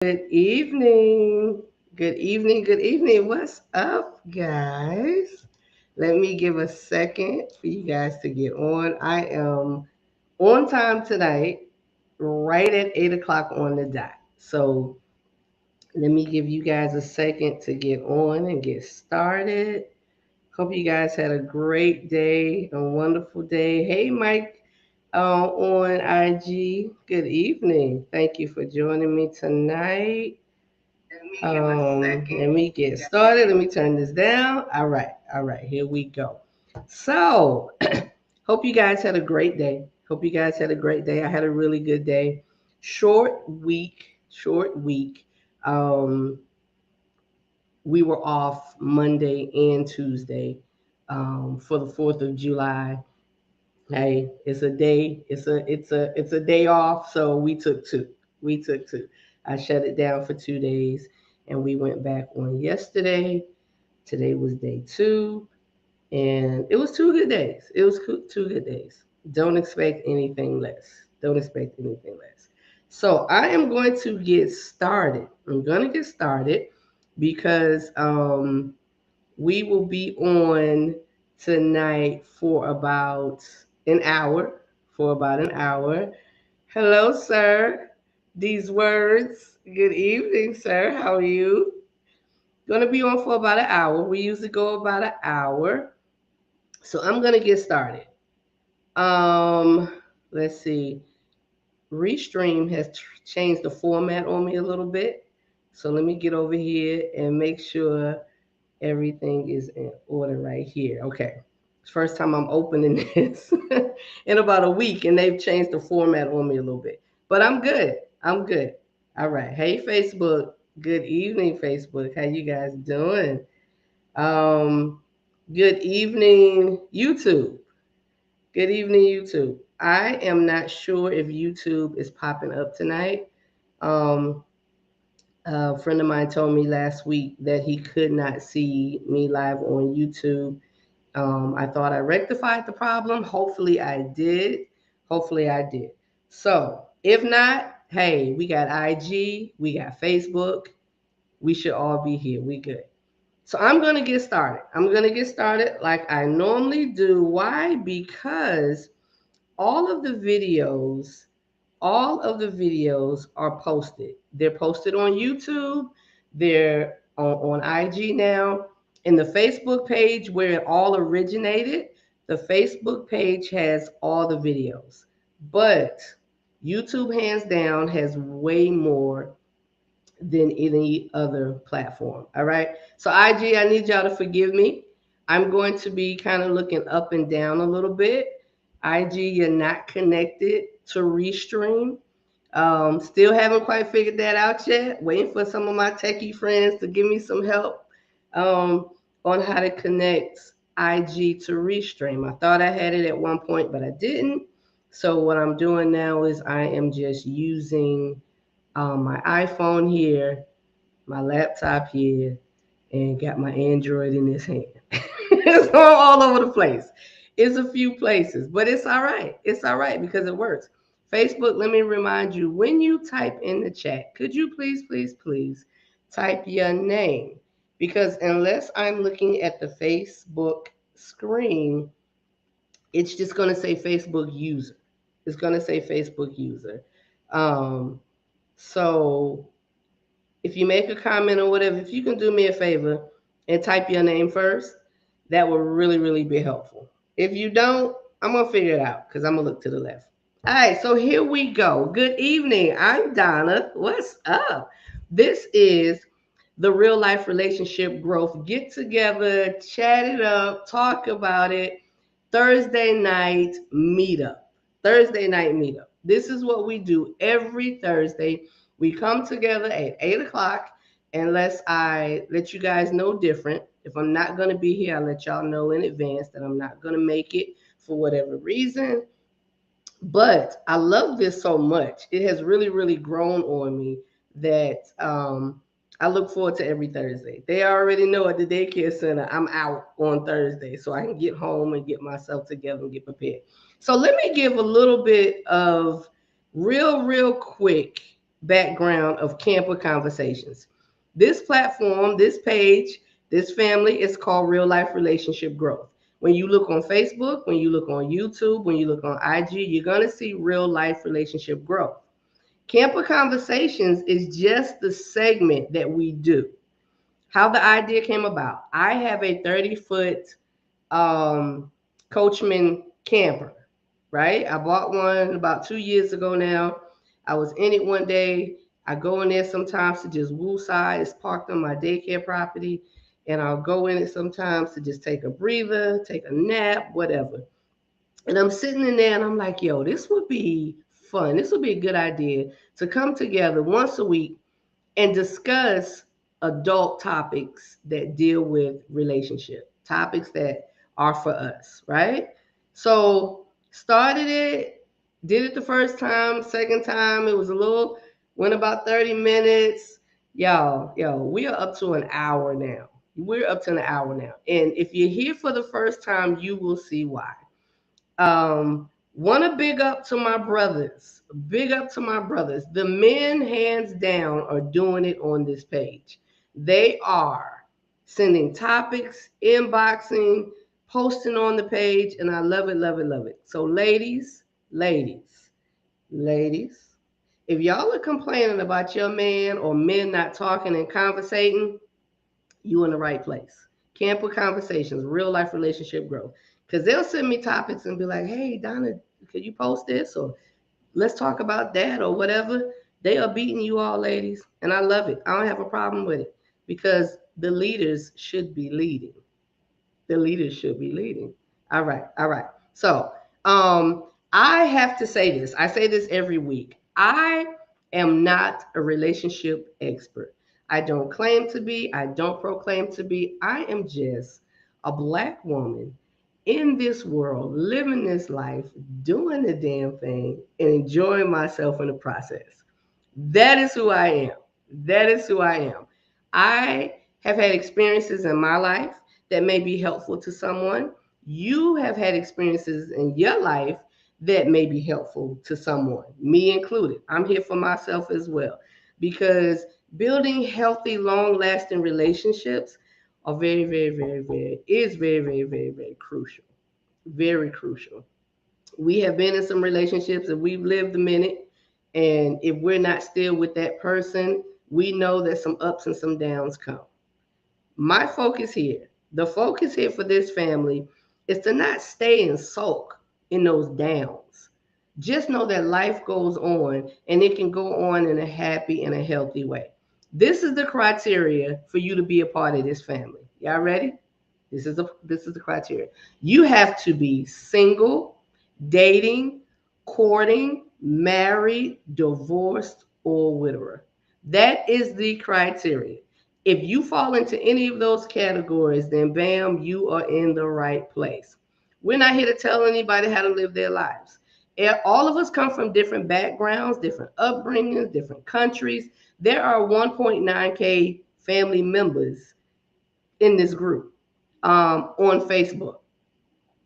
Good evening. Good evening. Good evening. What's up, guys? Let me give a second for you guys to get on. I am on time tonight, right at 8 o'clock on the dot. So let me give you guys a second to get on and get started. Hope you guys had a great day, a wonderful day. Hey, Mike on IG. Good evening. Thank you for joining me tonight. Let me get started. Let me turn this down. All right, here we go. So, hope you guys had a great day. Hope you guys had a great day. I had a really good day. Short week. Um, we were off Monday and Tuesday for the 4th of July. Hey, it's a day. It's a day off. So we took two. We took two. I shut it down for 2 days, and we went back on yesterday. Today was day two, and it was 2 good days. It was 2 good days. Don't expect anything less. Don't expect anything less. So I am going to get started. I'm going to get started because we will be on tonight for about an hour. For about an hour. Hello, sir. These words. Good evening, sir. How are you? Gonna be on for about an hour. We usually go about an hour. So I'm gonna get started. Um, let's see. Restream has changed the format on me a little bit. So let me get over here and make sure everything is in order right here. Okay. First time I'm opening this in about a week, and they've changed the format on me a little bit. But I'm good. I'm good. All right. Hey, Facebook. Good evening, Facebook. How you guys doing? Um, good evening, YouTube. Good evening, YouTube. I am not sure if YouTube is popping up tonight. Um, a friend of mine told me last week that he could not see me live on YouTube. I thought I rectified the problem. Hopefully, I did. Hopefully, I did. So, if not, hey, we got IG, we got Facebook. We should all be here. We good. So, I'm going to get started. I'm going to get started like I normally do. Why? Because all of the videos all of the videos are posted. They're posted on YouTube, they're on IG now. In the Facebook page where it all originated, the Facebook page has all the videos. But YouTube, hands down, has way more than any other platform. All right. So, IG, I need y'all to forgive me. I'm going to be kind of looking up and down a little bit. IG, you're not connected to Restream. Still haven't quite figured that out yet. Waiting for some of my techie friends to give me some help um, on how to connect IG to Restream. I thought I had it at one point, but I didn't. So what I'm doing now is I am just using my iPhone here, my laptop here, and got my Android in this hand. It's all over the place. It's a few places, but it's all right. It's all right because it works. Facebook, let me remind you when you type in the chat, could you please, please, please type your name? Because unless I'm looking at the Facebook screen, it's just going to say Facebook user. It's going to say Facebook user. Um, so if you make a comment or whatever, if you can do me a favor and type your name first, that will really, really be helpful. If you don't, I'm going to figure it out because I'm going to look to the left. All right, so here we go. Good evening. I'm Donna. What's up? This is the real life relationship growth get together, chat it up, talk about it. Thursday night meetup. Thursday night meetup. This is what we do every Thursday. We come together at 8 o'clock, unless I let you guys know different. If I'm not going to be here, I'll let y'all know in advance that I'm not going to make it for whatever reason. But I love this so much. It has really, really grown on me that I look forward to every Thursday. They already know at the daycare center I'm out on Thursday so I can get home and get myself together and get prepared. So let me give a little bit of real quick. background of Camper Conversations. This platform, this page, this family is called Real Life Relationship Growth. When you look on Facebook, when you look on YouTube, when you look on IG, you're going to see real life relationship growth. Camper Conversations is just the segment that we do. How the idea came about. I have a 30-foot um, Coachman camper, right? I bought one about 2 years ago now. I was in it one day. I go in there sometimes to just woosah. It's parked on my daycare property. And I'll go in it sometimes to just take a breather, take a nap, whatever. And I'm sitting in there and I'm like, yo, this would be fun. This would be a good idea to come together once a week and discuss adult topics that deal with relationship, topics that are for us, right? So started it, did it the first time, second time, it was a little, went about 30 minutes. Yo, we are up to an hour now. We're up to an hour now. And if you're here for the first time, you will see why. Want to big up to my brothers. Big up to my brothers. The men, hands down, are doing it on this page. They are sending topics, inboxing, posting on the page, and I love it, love it, love it. So, ladies, ladies, if y'all are complaining about your man or men not talking and conversating, you in the right place. Camp Conversations, real life relationship growth. Because they'll send me topics and be like, hey, Donna, could you post this? Or let's talk about that or whatever. They are beating you all, ladies. And I love it. I don't have a problem with it because the leaders should be leading. The leaders should be leading. All right. All right. So um, I have to say this. I say this every week. I am not a relationship expert. I don't claim to be. I don't proclaim to be. I am just a black woman in this world, living this life, doing the damn thing, and enjoying myself in the process. That is who I am. That is who I am. I have had experiences in my life that may be helpful to someone. You have had experiences in your life that may be helpful to someone, me included. I'm here for myself as well because building healthy, long lasting relationships are very, very, very, very, is very, very, very, very crucial. Very crucial. We have been in some relationships and we've lived a minute. And if we're not still with that person, we know that some ups and some downs come. My focus here, the focus here for this family is to not stay and sulk in those downs. Just know that life goes on and it can go on in a happy and a healthy way. This is the criteria for you to be a part of this family. Y'all ready? This is the criteria. You have to be single, dating, courting, married, divorced, or widower. That is the criteria. If you fall into any of those categories, then bam, you are in the right place. We're not here to tell anybody how to live their lives. All of us come from different backgrounds, different upbringings, different countries. There are 1.9K family members in this group on Facebook.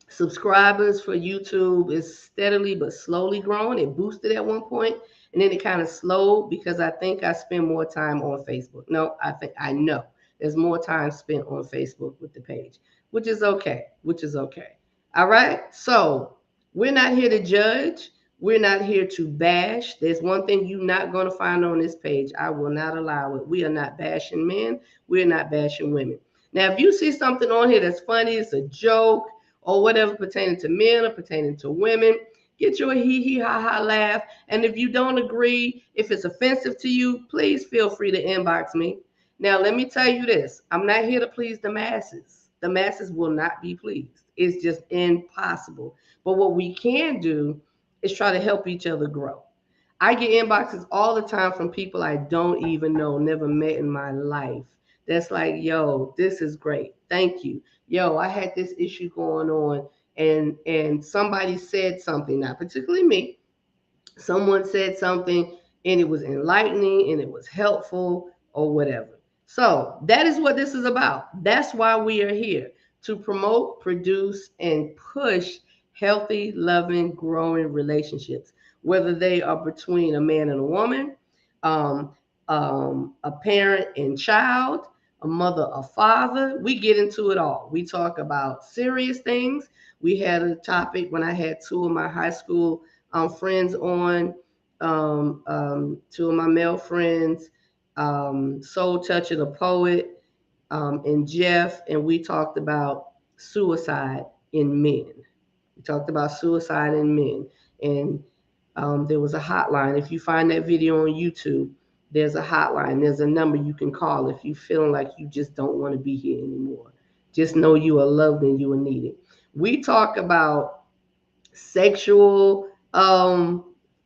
Subscribers for YouTube is steadily but slowly growing. It boosted at one point and then it kind of slowed because I think I spend more time on Facebook. No, I know there's more time spent on Facebook with the page, which is okay, which is okay. All right. So we're not here to judge. We're not here to bash. There's one thing you're not going to find on this page. I will not allow it. We are not bashing men. We're not bashing women. Now, if you see something on here that's funny, it's a joke, or whatever pertaining to men or pertaining to women, get your hee hee ha ha laugh. And if you don't agree, if it's offensive to you, please feel free to inbox me. Now, let me tell you this, I'm not here to please the masses. The masses will not be pleased. It's just impossible. But what we can do is try to help each other grow. I get inboxes all the time from people I don't even know, never met in my life. That's like, yo, this is great. Thank you. Yo, I had this issue going on and somebody said something, not particularly me. Someone said something and it was enlightening and it was helpful or whatever. So, that is what this is about. That's why we are here to promote, produce and push healthy, loving, growing relationships, whether they are between a man and a woman, a parent and child, a mother, a father. We get into it all. We talk about serious things. We had a topic when I had two of my high school friends on, two of my male friends, Soul Toucher, the poet, and Jeff, and we talked about suicide in men. We talked about suicide in men, and there was a hotline. If you find that video on YouTube, there's a hotline. There's a number you can call if you feeling like you just don't want to be here anymore. Just know you are loved and you are needed. We talk about sexual.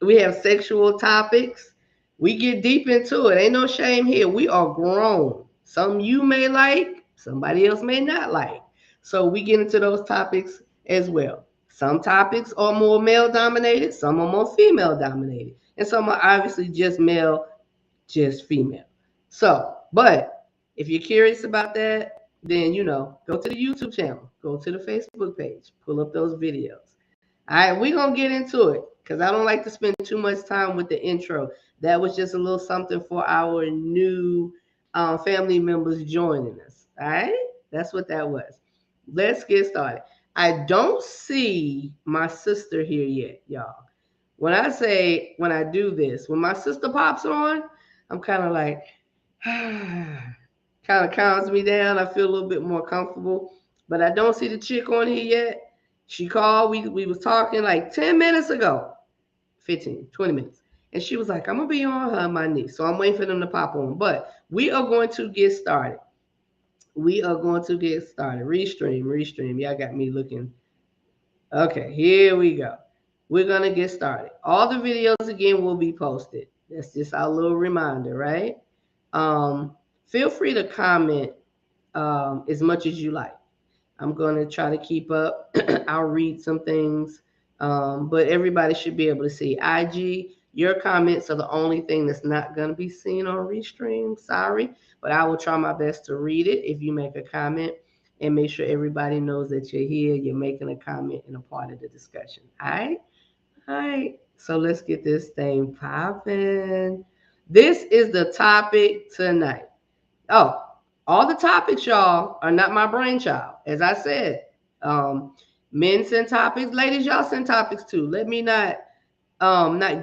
We have sexual topics. We get deep into it. Ain't no shame here. We are grown. Some you may like, somebody else may not like. So we get into those topics as well. Some topics are more male dominated, some are more female dominated, and some are obviously just male, just female. So, but if you're curious about that, then go to the YouTube channel, go to the Facebook page, pull up those videos. All right, we're gonna get into it because I don't like to spend too much time with the intro. That was just a little something for our new family members joining us. All right, that's what that was. Let's get started. I don't see my sister here yet, y'all. When I do this, when my sister pops on, I'm kind of like, kind of calms me down. I feel a little bit more comfortable. But I don't see the chick on here yet. She called. We was talking like 10 minutes ago, 15, 20 minutes. And she was like, I'm going to be on her, my niece. So I'm waiting for them to pop on. But we are going to get started. We are going to get started. Restream. Y'all got me looking. Okay, here we go. We're going to get started. All the videos, again, will be posted. That's just our little reminder, right? Feel free to comment as much as you like. I'm going to try to keep up. I'll read some things, but everybody should be able to see. IG, your comments are the only thing that's not going to be seen on Restream. Sorry, but I will try my best to read it if you make a comment and make sure everybody knows that you're here, you're making a comment and a part of the discussion. All right? All right. So let's get this thing popping. This is the topic tonight. Oh, all the topics, y'all, are not my brainchild. As I said, men send topics, ladies, y'all send topics too. Let me not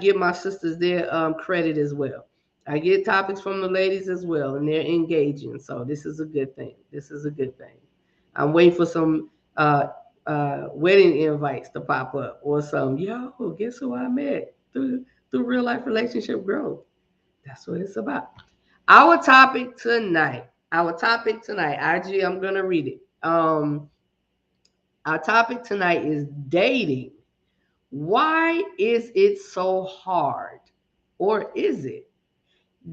give my sisters their credit as well. I get topics from the ladies as well, and they're engaging. So this is a good thing. This is a good thing. I'm waiting for some wedding invites to pop up or some, yo, guess who I met through real life relationship growth. That's what it's about. Our topic tonight, IG, I'm gonna read it. Our topic tonight is dating. Why is it so hard? Or is it?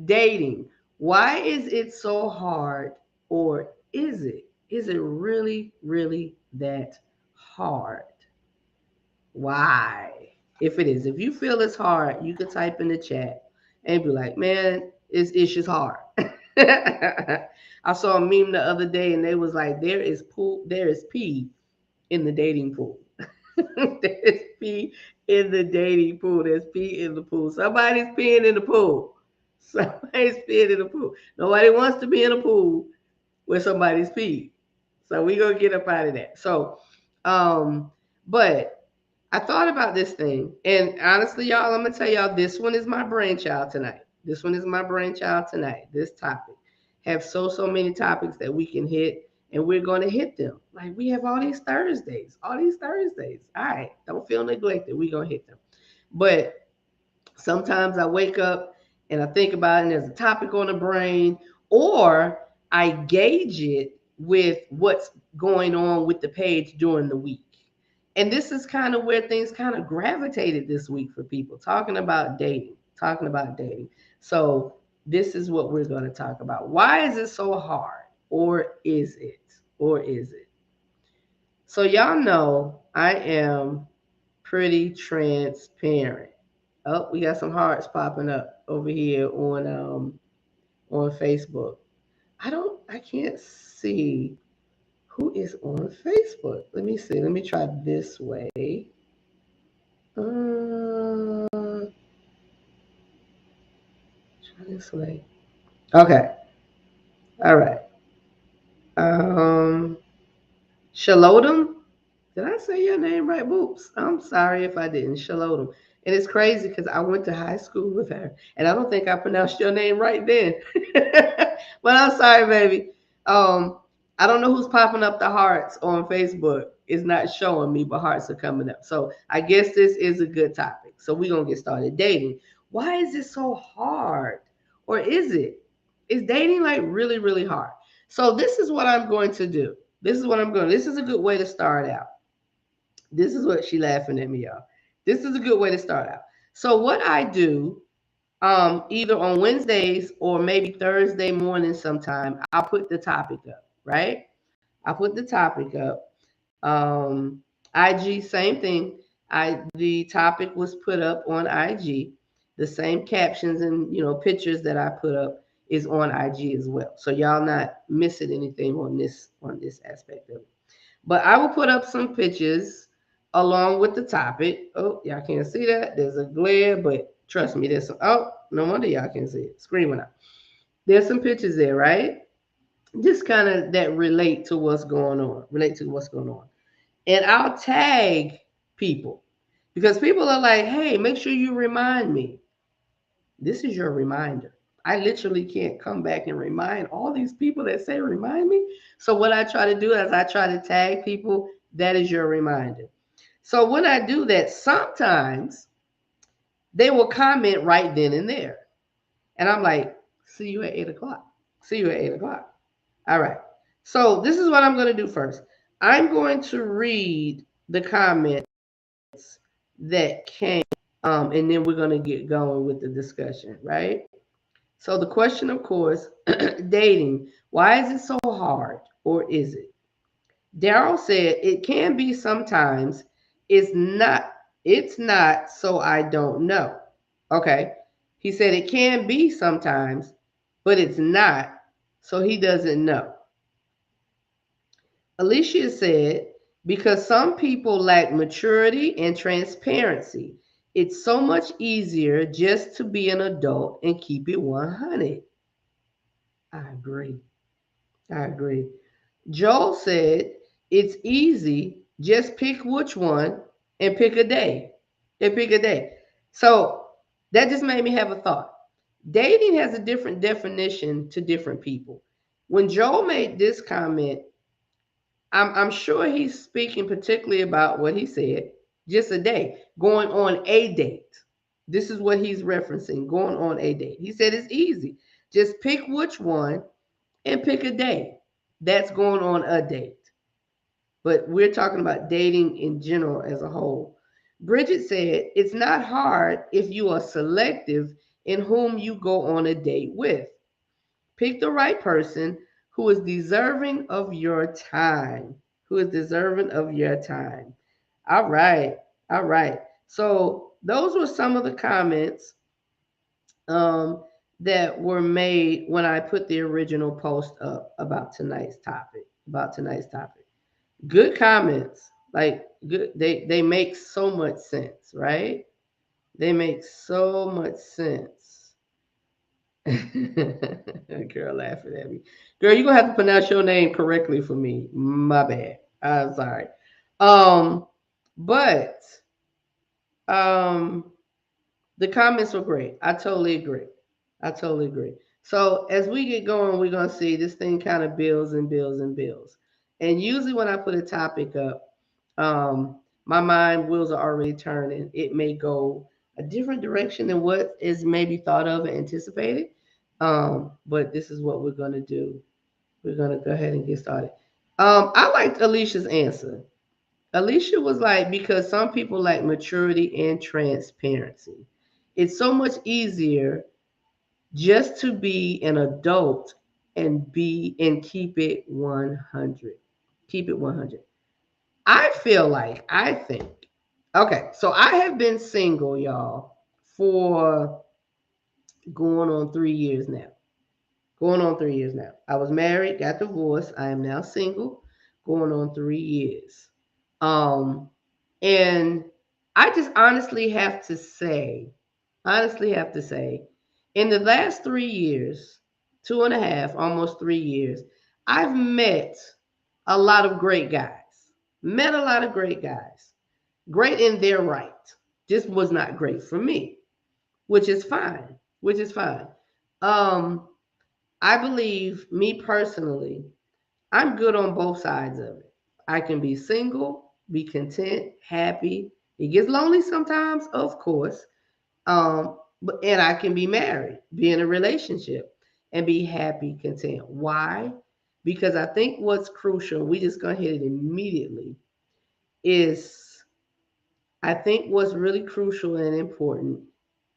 Dating. Why is it so hard? Or is it? Is it really, really that hard? Why? If it is, if you feel it's hard, you can type in the chat and be like, man, it's just hard. I saw a meme the other day and they was like, there is pee in the dating pool. There's pee in the dating pool. There's pee in the pool. Somebody's peeing in the pool. Somebody's peeing in the pool. Nobody wants to be in a pool where somebody's peeing. So we gonna get up out of that. So, but I thought about this thing, and honestly, y'all, I'm gonna tell y'all this one is my brainchild tonight. This one is my brainchild tonight. This topic have so many topics that we can hit, and we're gonna hit them. Like we have all these Thursdays. All right, don't feel neglected. We're gonna hit them. But sometimes I wake up and I think about it, and there's a topic on the brain, or I gauge it with what's going on with the page during the week. And this is kind of where things kind of gravitated this week for people talking about dating, talking about dating. So, this is what we're going to talk about. Why is it so hard? Or is it? Or is it? So, y'all know I am pretty transparent. Oh, we got some hearts popping up over here on Facebook. I can't see who is on Facebook. Let me see. Let me try this way. Uh, This way. Okay. All right. Um, Shalodum. Did I say your name right? Whoops. I'm sorry if I didn't. Shalodum. And it's crazy because I went to high school with her, and I don't think I pronounced your name right then. But I'm sorry, baby. Um, I don't know who's popping up the hearts on Facebook. It's not showing me, but hearts are coming up. So I guess this is a good topic. So we're gonna get started. Dating. Why is it so hard? Or is it? Is dating like really, really hard? So this is what I'm going to do. This is what I'm going. This is a good way to start out. This is what she laughing at me, y'all. This is a good way to start out. So what I do, either on Wednesdays or maybe Thursday morning sometime, I'll put the topic up, right? I put the topic up. IG, same thing. The topic was put up on IG. The same captions and pictures that I put up is on IG as well. So y'all not missing anything on this aspect of it. But I will put up some pictures along with the topic. Oh, y'all can't see that. There's a glare, but trust me, there's some. Oh, no wonder y'all can see it. Screen went out. There's some pictures there, right? Just kind of that relate to what's going on. Relate to what's going on. And I'll tag people because people are like, hey, make sure you remind me. This is your reminder. I literally can't come back and remind all these people that say remind me. So what I try to do is I try to tag people. That is your reminder. So when I do that, sometimes they will comment right then and there. And I'm like, see you at 8 o'clock. See you at 8 o'clock. All right. So this is what I'm going to do first. I'm going to read the comments that came, and then we're going to get going with the discussion, right? So the question, of course, dating, why is it so hard or is it? Daryl said it can be sometimes. It's not. It's not. So I don't know. Okay. He said it can be sometimes, but it's not. So he doesn't know. Alicia said because some people lack maturity and transparency. It's so much easier just to be an adult and keep it 100. I agree. I agree. Joel said, it's easy. Just pick which one and pick a day. And pick a day. So that just made me have a thought. Dating has a different definition to different people. When Joel made this comment, I'm sure he's speaking particularly about what he said, just a day, going on a date. This is what he's referencing, going on a date. He said it's easy. Just pick which one and pick a day. That's going on a date. But we're talking about dating in general as a whole. Bridget said, it's not hard if you are selective in whom you go on a date with. Pick the right person who is deserving of your time. Who is deserving of your time. All right. All right. So those were some of the comments um, that were made when I put the original post up about tonight's topic. About tonight's topic. Good comments. Like good, they make so much sense, right? They make so much sense. Girl laughing at me. Girl, you're gonna have to pronounce your name correctly for me. My bad. I'm sorry. Um, but um the comments were great. I totally agree. I totally agree. So as we get going, we're gonna see this thing kind of builds and builds and builds. And usually when I put a topic up, my mind wheels are already turning. It may go a different direction than what is maybe thought of and anticipated. But this is what we're gonna do. We're gonna go ahead and get started. I liked Alicia's answer. Alicia was like, because some people lack maturity and transparency. It's so much easier just to be an adult and keep it 100. Keep it 100. I think. Okay, so I have been single, y'all, for going on 3 years now. Going on 3 years now. I was married, got divorced. I am now single, going on 3 years. Um, and I just honestly have to say, In the last 3 years, 2.5, almost 3 years, I've met a lot of great guys. Met a lot of great guys. Great in their right. Just was not great for me, which is fine. Which is fine. Um, I believe, me personally, I'm good on both sides of it. I can be single, be content, happy. It gets lonely sometimes, of course. And I can be married, be in a relationship, and be happy, content. Why? Because I think what's crucial, we just gonna hit it immediately, is I think what's really crucial and important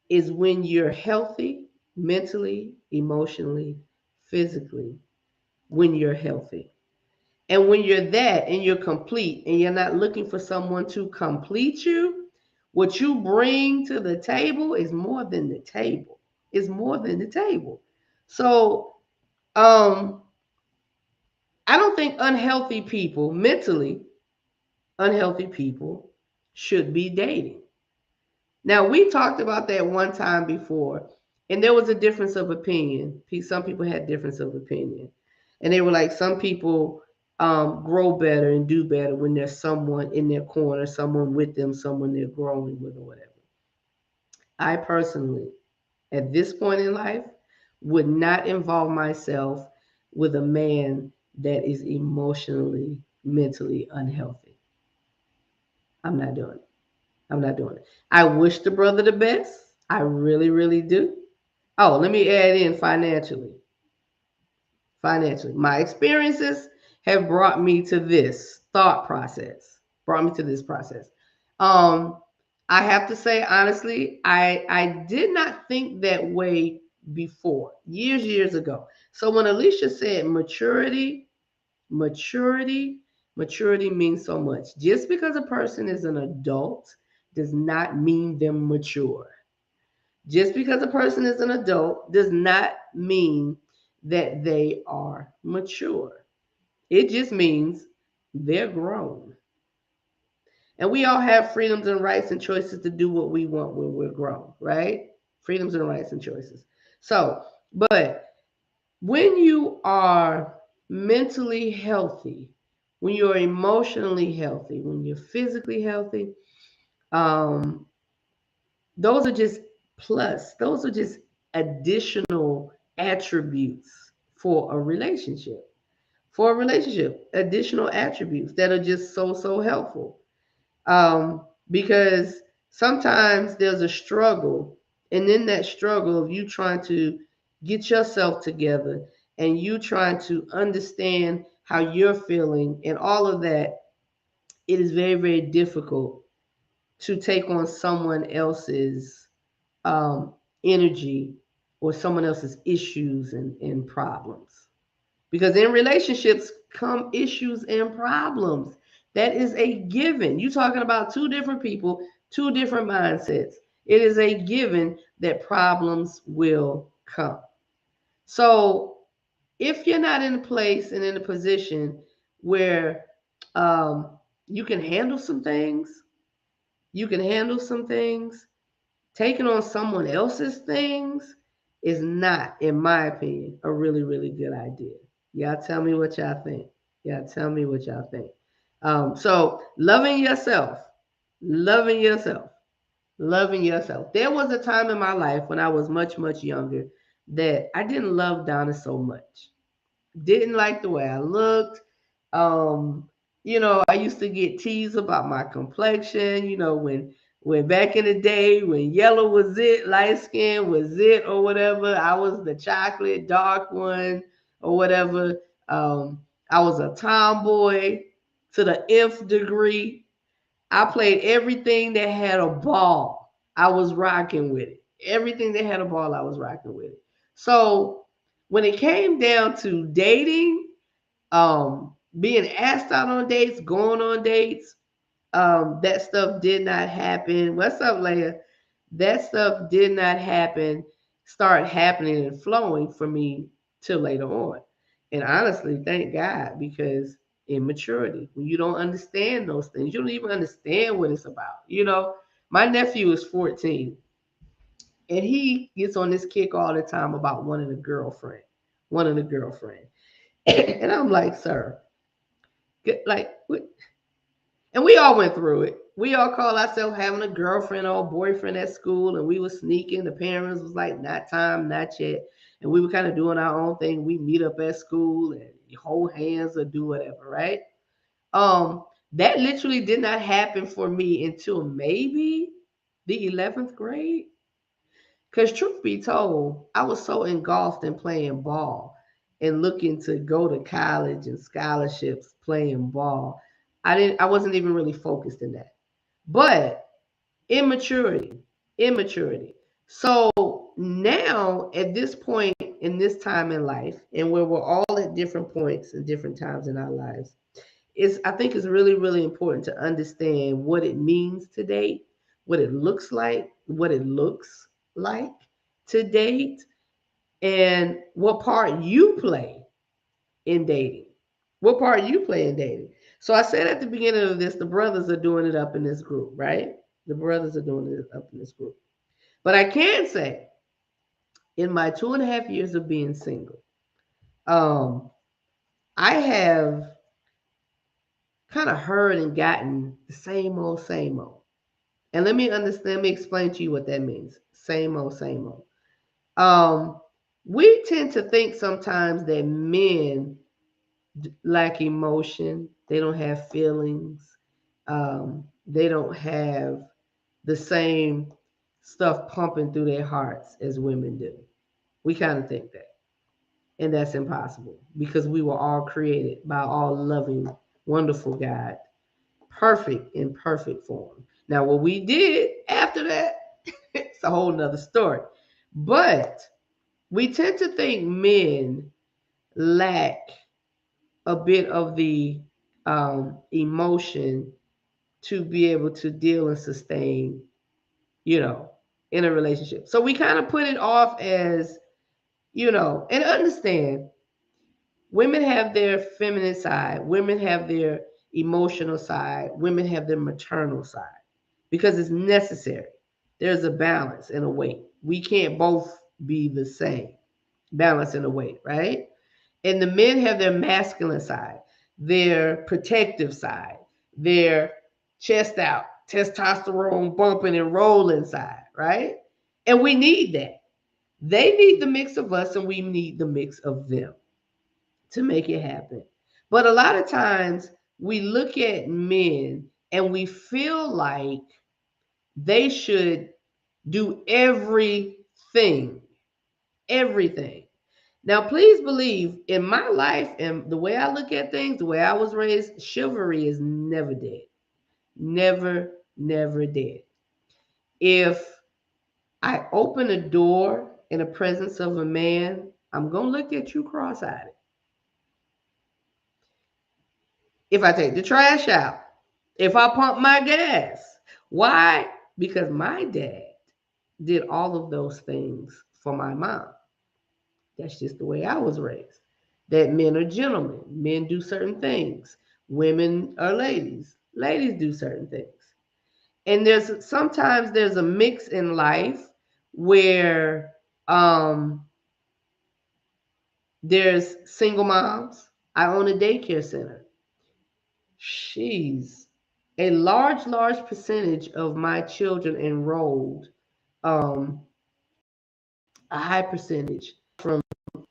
is when you're healthy, mentally, emotionally, physically, when you're healthy. And when you're that and you're complete and you're not looking for someone to complete you, what you bring to the table is more than the table. It's more than the table. So, um, I don't think unhealthy people, mentally unhealthy people, should be dating. Now, we talked about that one time before, and there was a difference of opinion. Some people had difference of opinion, and they were like, some people grow better and do better when there's someone in their corner, someone with them, someone they're growing with, or whatever. I personally, at this point in life, would not involve myself with a man that is emotionally, mentally unhealthy. I'm not doing it. I'm not doing it. I wish the brother the best. I really, really do. Oh, let me add in financially. Financially, my experiences have brought me to this thought process. Brought me to this process. Um, I have to say honestly, I did not think that way before, years ago. So when Alicia said maturity, maturity, maturity means so much. Just because a person is an adult does not mean they're mature. Just because a person is an adult does not mean that they are mature. It just means they're grown. And we all have freedoms and rights and choices to do what we want when we're grown, right? Freedoms and rights and choices. So, but when you are mentally healthy, when you're emotionally healthy, when you're physically healthy, um, those are just those are just additional attributes for a relationship. For a relationship, additional attributes that are just so helpful. Because sometimes there's a struggle, and in that struggle of you trying to get yourself together and you trying to understand how you're feeling and all of that, it is very difficult to take on someone else's um, energy or someone else's issues and problems. Because in relationships come issues and problems. That is a given. You're talking about two different people, two different mindsets. It is a given that problems will come. So if you're not in a place and in a position where you can handle some things, you can handle some things, taking on someone else's things is not, in my opinion, a really good idea. Y'all tell me what y'all think. Y'all tell me what y'all think. So loving yourself, loving yourself, loving yourself. There was a time in my life when I was much younger that I didn't love Donna so much. Didn't like the way I looked. Um, I used to get teased about my complexion, when back in the day when yellow was it, light skin was it or whatever, I was the chocolate dark one or whatever. I was a tomboy to the nth degree. I played everything that had a ball. I was rocking with it. Everything that had a ball, I was rocking with it. So when it came down to dating, being asked out on dates, going on dates, that stuff did not happen. What's up, Leia? That stuff did not happen, start happening and flowing for me till later on. And honestly, thank God, because immaturity, when you don't understand those things, you don't even understand what it's about. My nephew is 14. And he gets on this kick all the time about wanting a girlfriend, wanting a girlfriend. And I'm like, sir, like, and we all went through it. We all called ourselves having a girlfriend or a boyfriend at school, and we were sneaking. The parents was like, not time, not yet. And we were kind of doing our own thing. We meet up at school and hold hands or do whatever, right? Um, that literally did not happen for me until maybe the 11th grade. Because truth be told, I was so engulfed in playing ball and looking to go to college and scholarships playing ball. I wasn't even really focused in that. But immaturity, immaturity. So now at this point in this time in life, and where we're all at different points and different times in our lives, I think it's really, really important to understand what it means to date, what it looks like to date, and what part you play in dating. What part you play in dating. So I said at the beginning of this, the brothers are doing it up in this group, right? The brothers are doing it up in this group. But I can say, in my 2.5 years of being single, um, I have kind of heard and gotten the same old, same old. And let me explain to you what that means. Same old, same old. Um, we tend to think sometimes that men lack emotion, they don't have feelings, they don't have the same stuff pumping through their hearts as women do. We kind of think that. And that's impossible because we were all created by all loving, wonderful God, perfect in perfect form. Now, what we did after that, it's a whole nother story. But we tend to think men lack a bit of the emotion to be able to deal and sustain, you know, in a relationship. So we kind of put it off as, and understand women have their feminine side, women have their emotional side, women have their maternal side because it's necessary. There's a balance and a weight. We can't both be the same. Balance and a weight, right? And the men have their masculine side, their protective side, their chest out, testosterone bumping and rolling side, right? And we need that. They need the mix of us, and we need the mix of them to make it happen. But a lot of times we look at men and we feel like they should do everything, everything. Now, please believe in my life and the way I look at things, the way I was raised, chivalry is never dead. Never, never dead. If I open a door in the presence of a man, I'm going to look at you cross eyed. If I take the trash out, if I pump my gas. Why? Because my dad did all of those things for my mom. That's just the way I was raised. That men are gentlemen, men do certain things, women are ladies, ladies do certain things. And there's a mix in life where there's single moms. I own a daycare center. She's a large percentage of my children enrolled, um, a high percentage from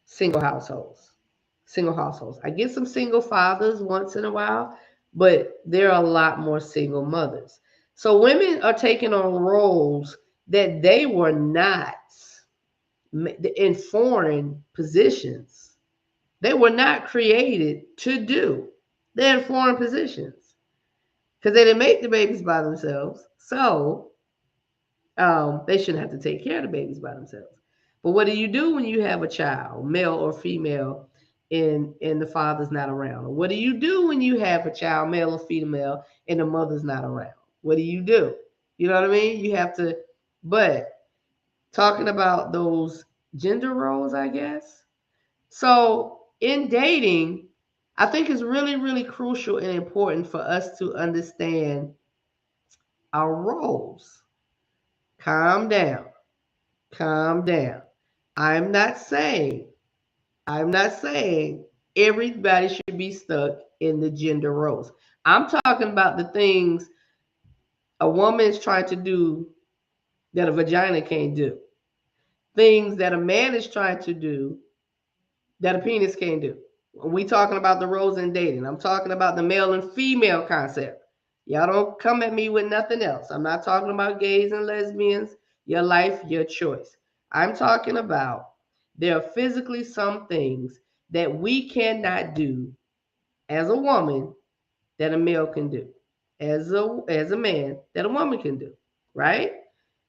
single households. Single households. I get some single fathers once in a while, but there are a lot more single mothers. So women are taking on roles that they were not in foreign positions. They were not created to do. They're in foreign positions because they didn't make the babies by themselves. So they shouldn't have to take care of the babies by themselves. But what do you do when you have a child, male or female, and the father's not around? Or what do you do when you have a child, male or female, and the mother's not around? What do you do? You know what I mean? You have to, but talking about those gender roles, I guess. So in dating, I think it's really, really crucial and important for us to understand our roles. Calm down. Calm down. I'm not saying, I'm not saying everybody should be stuck in the gender roles. I'm talking about the things a woman is trying to do that a vagina can't do. Things that a man is trying to do that a penis can't do. We talking about the roles in dating. I'm talking about the male and female concept. Y'all don't come at me with nothing else. I'm not talking about gays and lesbians. Your life, your choice. I'm talking about there are physically some things that we cannot do as a woman that a male can do. As a man that a woman can do, right?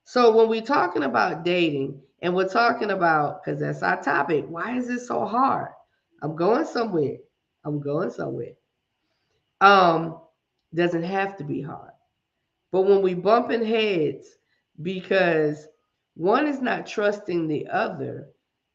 So when we're talking about dating and we're talking about, because that's our topic, why is it so hard? I'm going somewhere. I'm going somewhere. Um, doesn't have to be hard. But when we bumping heads because one is not trusting the other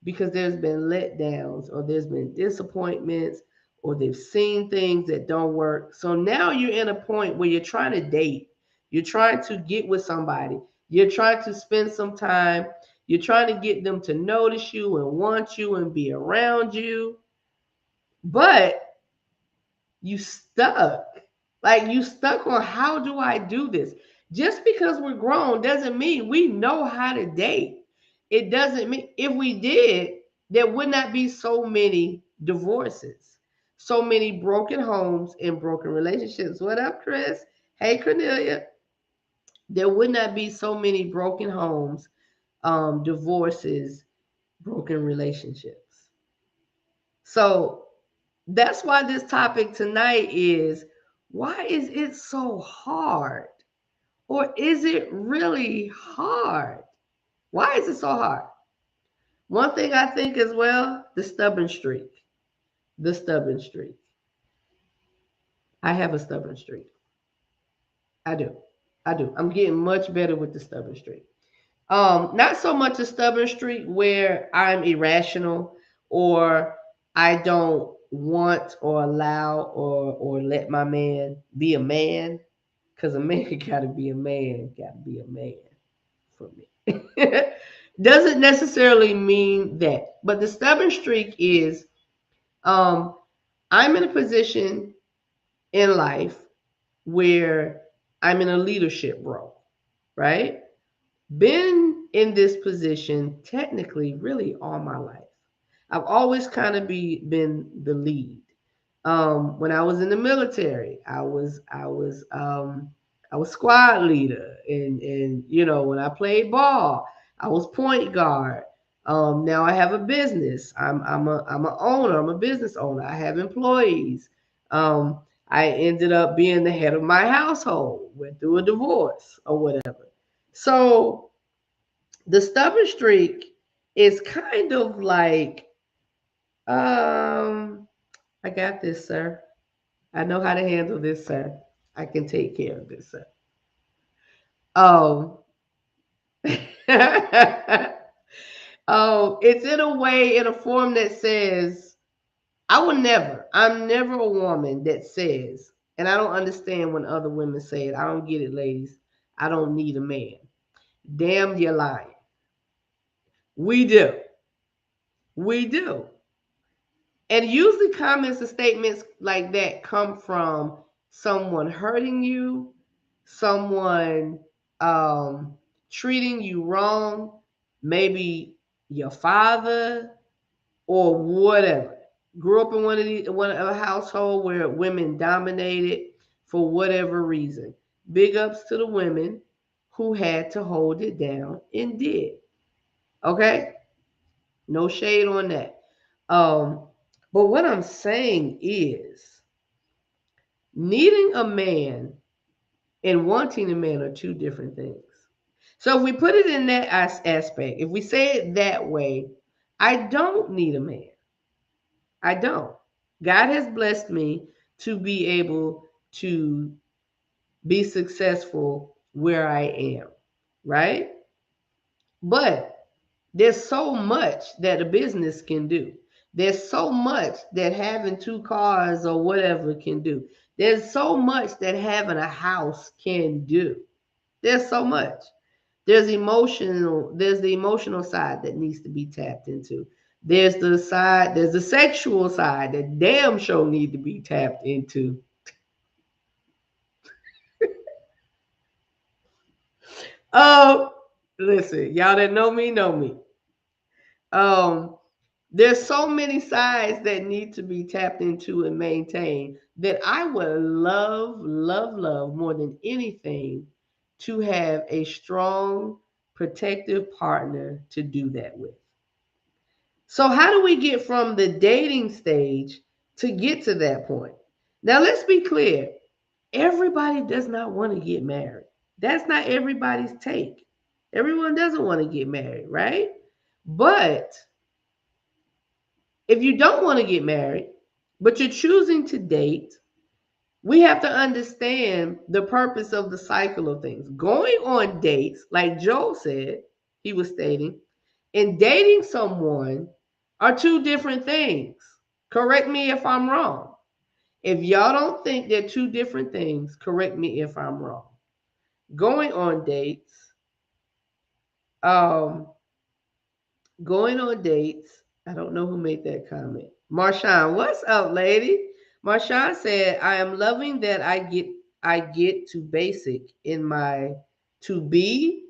because there's been letdowns or there's been disappointments or they've seen things that don't work. So now you're in a point where you're trying to date, you're trying to get with somebody, you're trying to spend some time, you're trying to get them to notice you and want you and be around you, but you stuck. Like you stuck on how do I do this? Just because we're grown doesn't mean we know how to date. It doesn't mean if we did, there would not be so many divorces, so many broken homes and broken relationships. What up, Chris? Hey, Cornelia. There would not be so many broken homes, divorces, broken relationships. So that's why this topic tonight is why is it so hard? Or is it really hard? Why is it so hard? One thing I think as well, the stubborn streak. The stubborn streak. I have a stubborn streak. I do. I do. I'm getting much better with the stubborn streak. Not so much a stubborn streak where I'm irrational or I don't want or allow or let my man be a man. Cause a man gotta be a man, gotta be a man for me. Doesn't necessarily mean that. But the stubborn streak is um I'm in a position in life where I'm in a leadership role, right? Been in this position technically really all my life. I've always kind of been the lead. When I was in the military, I was squad leader, and when I played ball, I was point guard. Now I have a business. I'm a owner. I'm a business owner. I have employees. Um, I ended up being the head of my household. Went through a divorce or whatever. So the stubborn streak is kind of like, I got this, sir. I know how to handle this, sir. I can take care of this, sir. Oh, oh, it's in a way, in a form that says, I'm never a woman that says, and I don't understand when other women say it. I don't get it, ladies. I don't need a man. Damn, you're lying. We do. We do. And usually comments and statements like that come from someone hurting you, someone um, treating you wrong, maybe your father or whatever. Grew up in a household where women dominated for whatever reason. Big ups to the women who had to hold it down and did. Okay? No shade on that. Um, but what I'm saying is needing a man and wanting a man are two different things. So if we put it in that aspect, if we say it that way, I don't need a man. I don't. God has blessed me to be able to be successful where I am, right? But there's so much that a business can do. There's so much that having two cars or whatever can do. There's so much that having a house can do. There's so much. There's the emotional side that needs to be tapped into. There's the sexual side that damn sure need to be tapped into. Oh, listen, y'all that know me know me. Um, there's so many sides that need to be tapped into and maintained that I would love, love, love more than anything to have a strong, protective partner to do that with. So, how do we get from the dating stage to get to that point? Now, let's be clear, everybody does not want to get married. That's not everybody's take. Everyone doesn't want to get married, right? But if you don't want to get married, but you're choosing to date, we have to understand the purpose of the cycle of things. Going on dates, like Joel said, he was stating, and dating someone are two different things. Correct me if I'm wrong. If y'all don't think they're two different things, correct me if I'm wrong. Going on dates, um, going on dates. I don't know who made that comment. Marshawn, what's up, lady? Marshawn said, I am loving that I get to basic in my to be.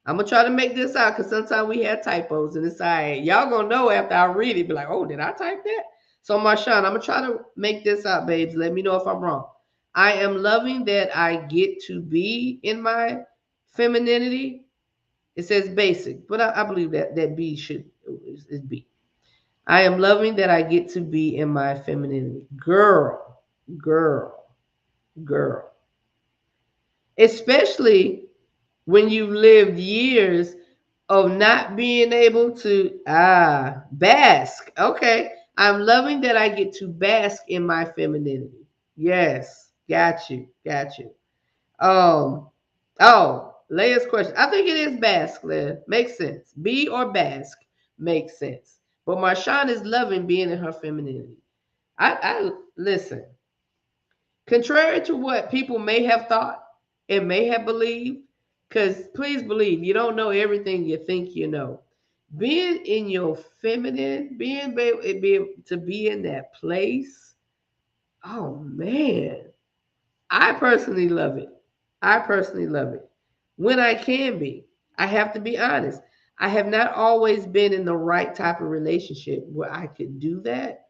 I'm gonna try to make this out because sometimes we have typos and it's all right. Y'all gonna know after I read it, be like, oh, did I type that? So Marshawn, I'm gonna try to make this out, babes. Let me know if I'm wrong. I am loving that I get to be in my femininity. It says basic, but I believe that B is B. I am loving that I get to be in my femininity. Girl, girl, girl. Especially when you've lived years of not being able to bask. Okay. I'm loving that I get to bask in my femininity. Yes, got you, got you. Um, oh, Leia's question. I think it is bask, Leia. Makes sense. Be or bask makes sense. But Marshawn is loving being in her femininity. I listen. Contrary to what people may have thought and may have believed, because please believe you don't know everything you think you know. Being in your feminine, to be in that place, oh man, I personally love it. I personally love it. When I can be, I have to be honest. I have not always been in the right type of relationship where I could do that.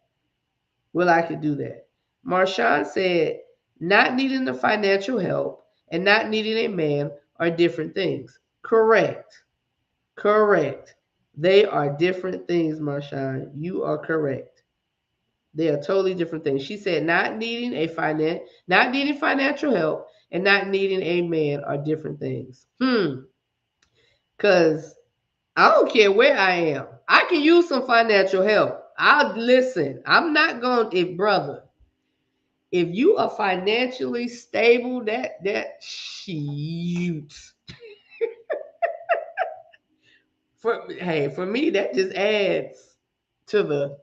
Well, I could do that. Marshawn said, not needing the financial help and not needing a man are different things. Correct. Correct. They are different things, Marshawn. You are correct. They are totally different things. She said not needing financial help and not needing a man are different things. Cause I don't care where I am. I can use some financial help. I'll listen. I'm not going if brother. If you are financially stable, that shoots. For me, that just adds to the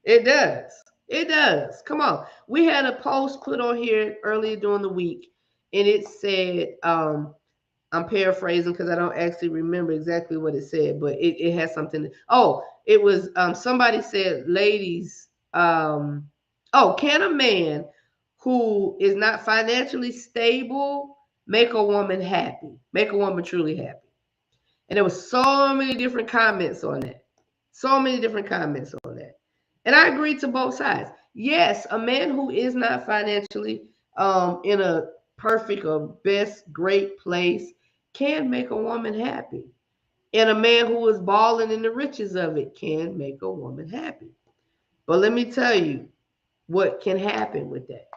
it does. It does. Come on. We had a post put on here earlier during the week, and it said, I'm paraphrasing because I don't actually remember exactly what it said, but it has something. Oh, it was somebody said, ladies, can a man who is not financially stable make a woman happy, make a woman truly happy? And there was so many different comments on that. So many different comments on that. And I agree to both sides. Yes, a man who is not financially in a perfect or best great place can make a woman happy. And a man who is balling in the riches of it can make a woman happy. But let me tell you what can happen with that.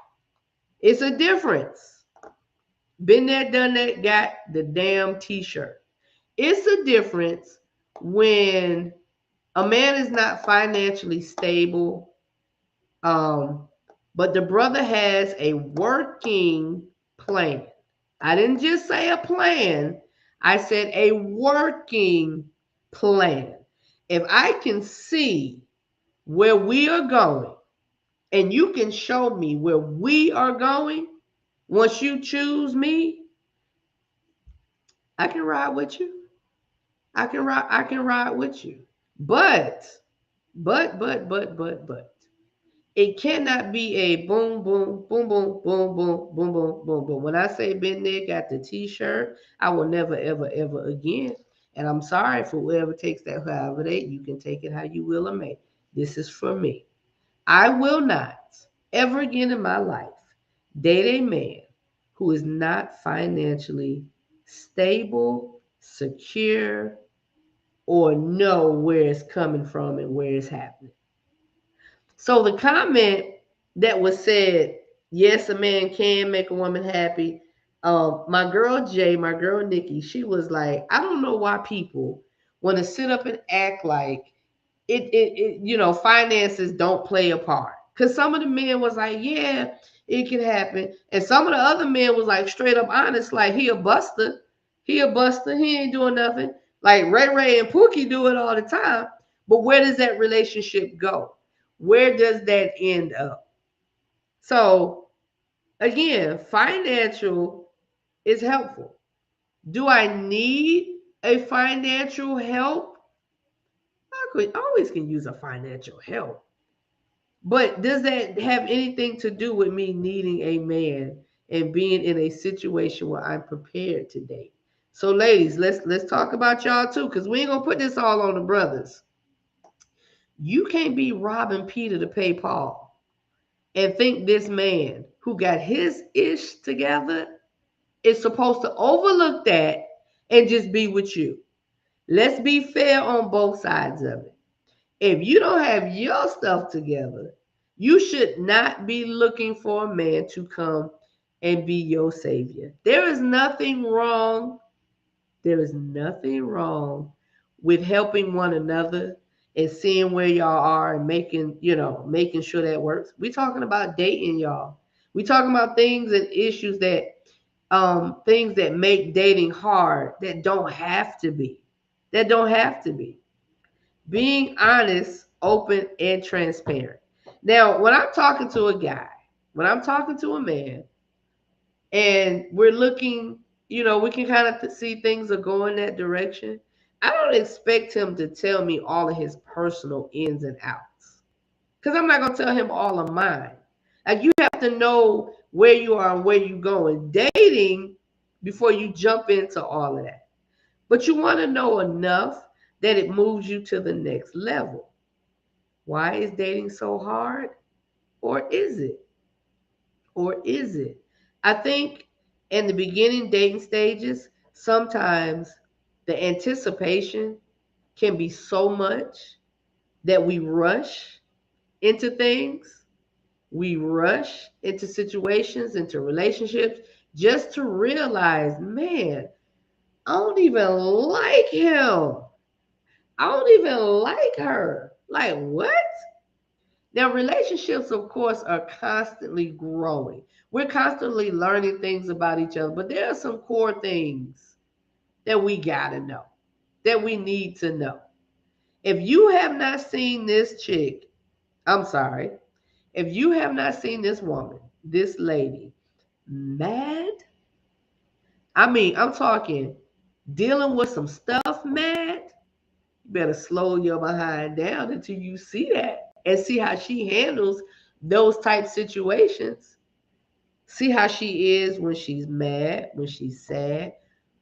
It's a difference. Been there, done that, got the damn t-shirt. It's a difference when a man is not financially stable, but the brother has a working plan. I didn't just say a plan, I said a working plan. If I can see where we are going and you can show me where we are going, once you choose me, I can ride with you. I can ride with you. But, but, it cannot be a boom, boom, boom, boom, boom, boom, boom, boom, boom, boom. When I say been there, got the t-shirt, I will never, ever, ever again. And I'm sorry for whoever takes that, however they, you can take it how you will or may. This is for me. I will not ever again in my life date a man who is not financially stable, secure, or know where it's coming from and where it's happening. So the comment that was said, yes, a man can make a woman happy. My girl Jay, my girl Nikki, she was like, I don't know why people want to sit up and act like finances don't play a part. Cause some of the men was like, yeah, it can happen. And some of the other men was like straight up honest, like he a buster. He a buster. He ain't doing nothing. Like Ray Ray and Pookie do it all the time. But where does that relationship go? Where does that end up? So again, financial is helpful. Do I need a financial help? I could always can use a financial help. But does that have anything to do with me needing a man and being in a situation where I'm prepared to date? So ladies, let's talk about y'all too, because we ain't gonna put this all on the brothers. You can't be robbing Peter to pay Paul and think this man who got his ish together is supposed to overlook that and just be with you. Let's be fair on both sides of it. If you don't have your stuff together, you should not be looking for a man to come and be your savior. There is nothing wrong. There is nothing wrong with helping one another and seeing where y'all are and making sure that works. We talking about dating, y'all. We talking about things and issues things that make dating hard that don't have to be. That don't have to be. Being honest, open, and transparent. Now, when I'm talking to a guy, when I'm talking to a man, and we're looking, we can kind of see things are going that direction. I don't expect him to tell me all of his personal ins and outs because I'm not going to tell him all of mine. Like, you have to know where you are and where you're going. Dating before you jump into all of that. But you want to know enough that it moves you to the next level. Why is dating so hard? Or is it? Or is it? I think in the beginning dating stages, sometimes the anticipation can be so much that we rush into things. We rush into situations, into relationships, just to realize, man, I don't even like him. I don't even like her. Like, what? Now, relationships, of course, are constantly growing. We're constantly learning things about each other, but there are some core things that we got to know, that we need to know. If you have not seen this chick, I'm sorry, if you have not seen this woman, this lady, mad, I mean, I'm talking dealing with some stuff mad, you better slow your behind down until you see that and see how she handles those type situations. See how she is when she's mad, when she's sad,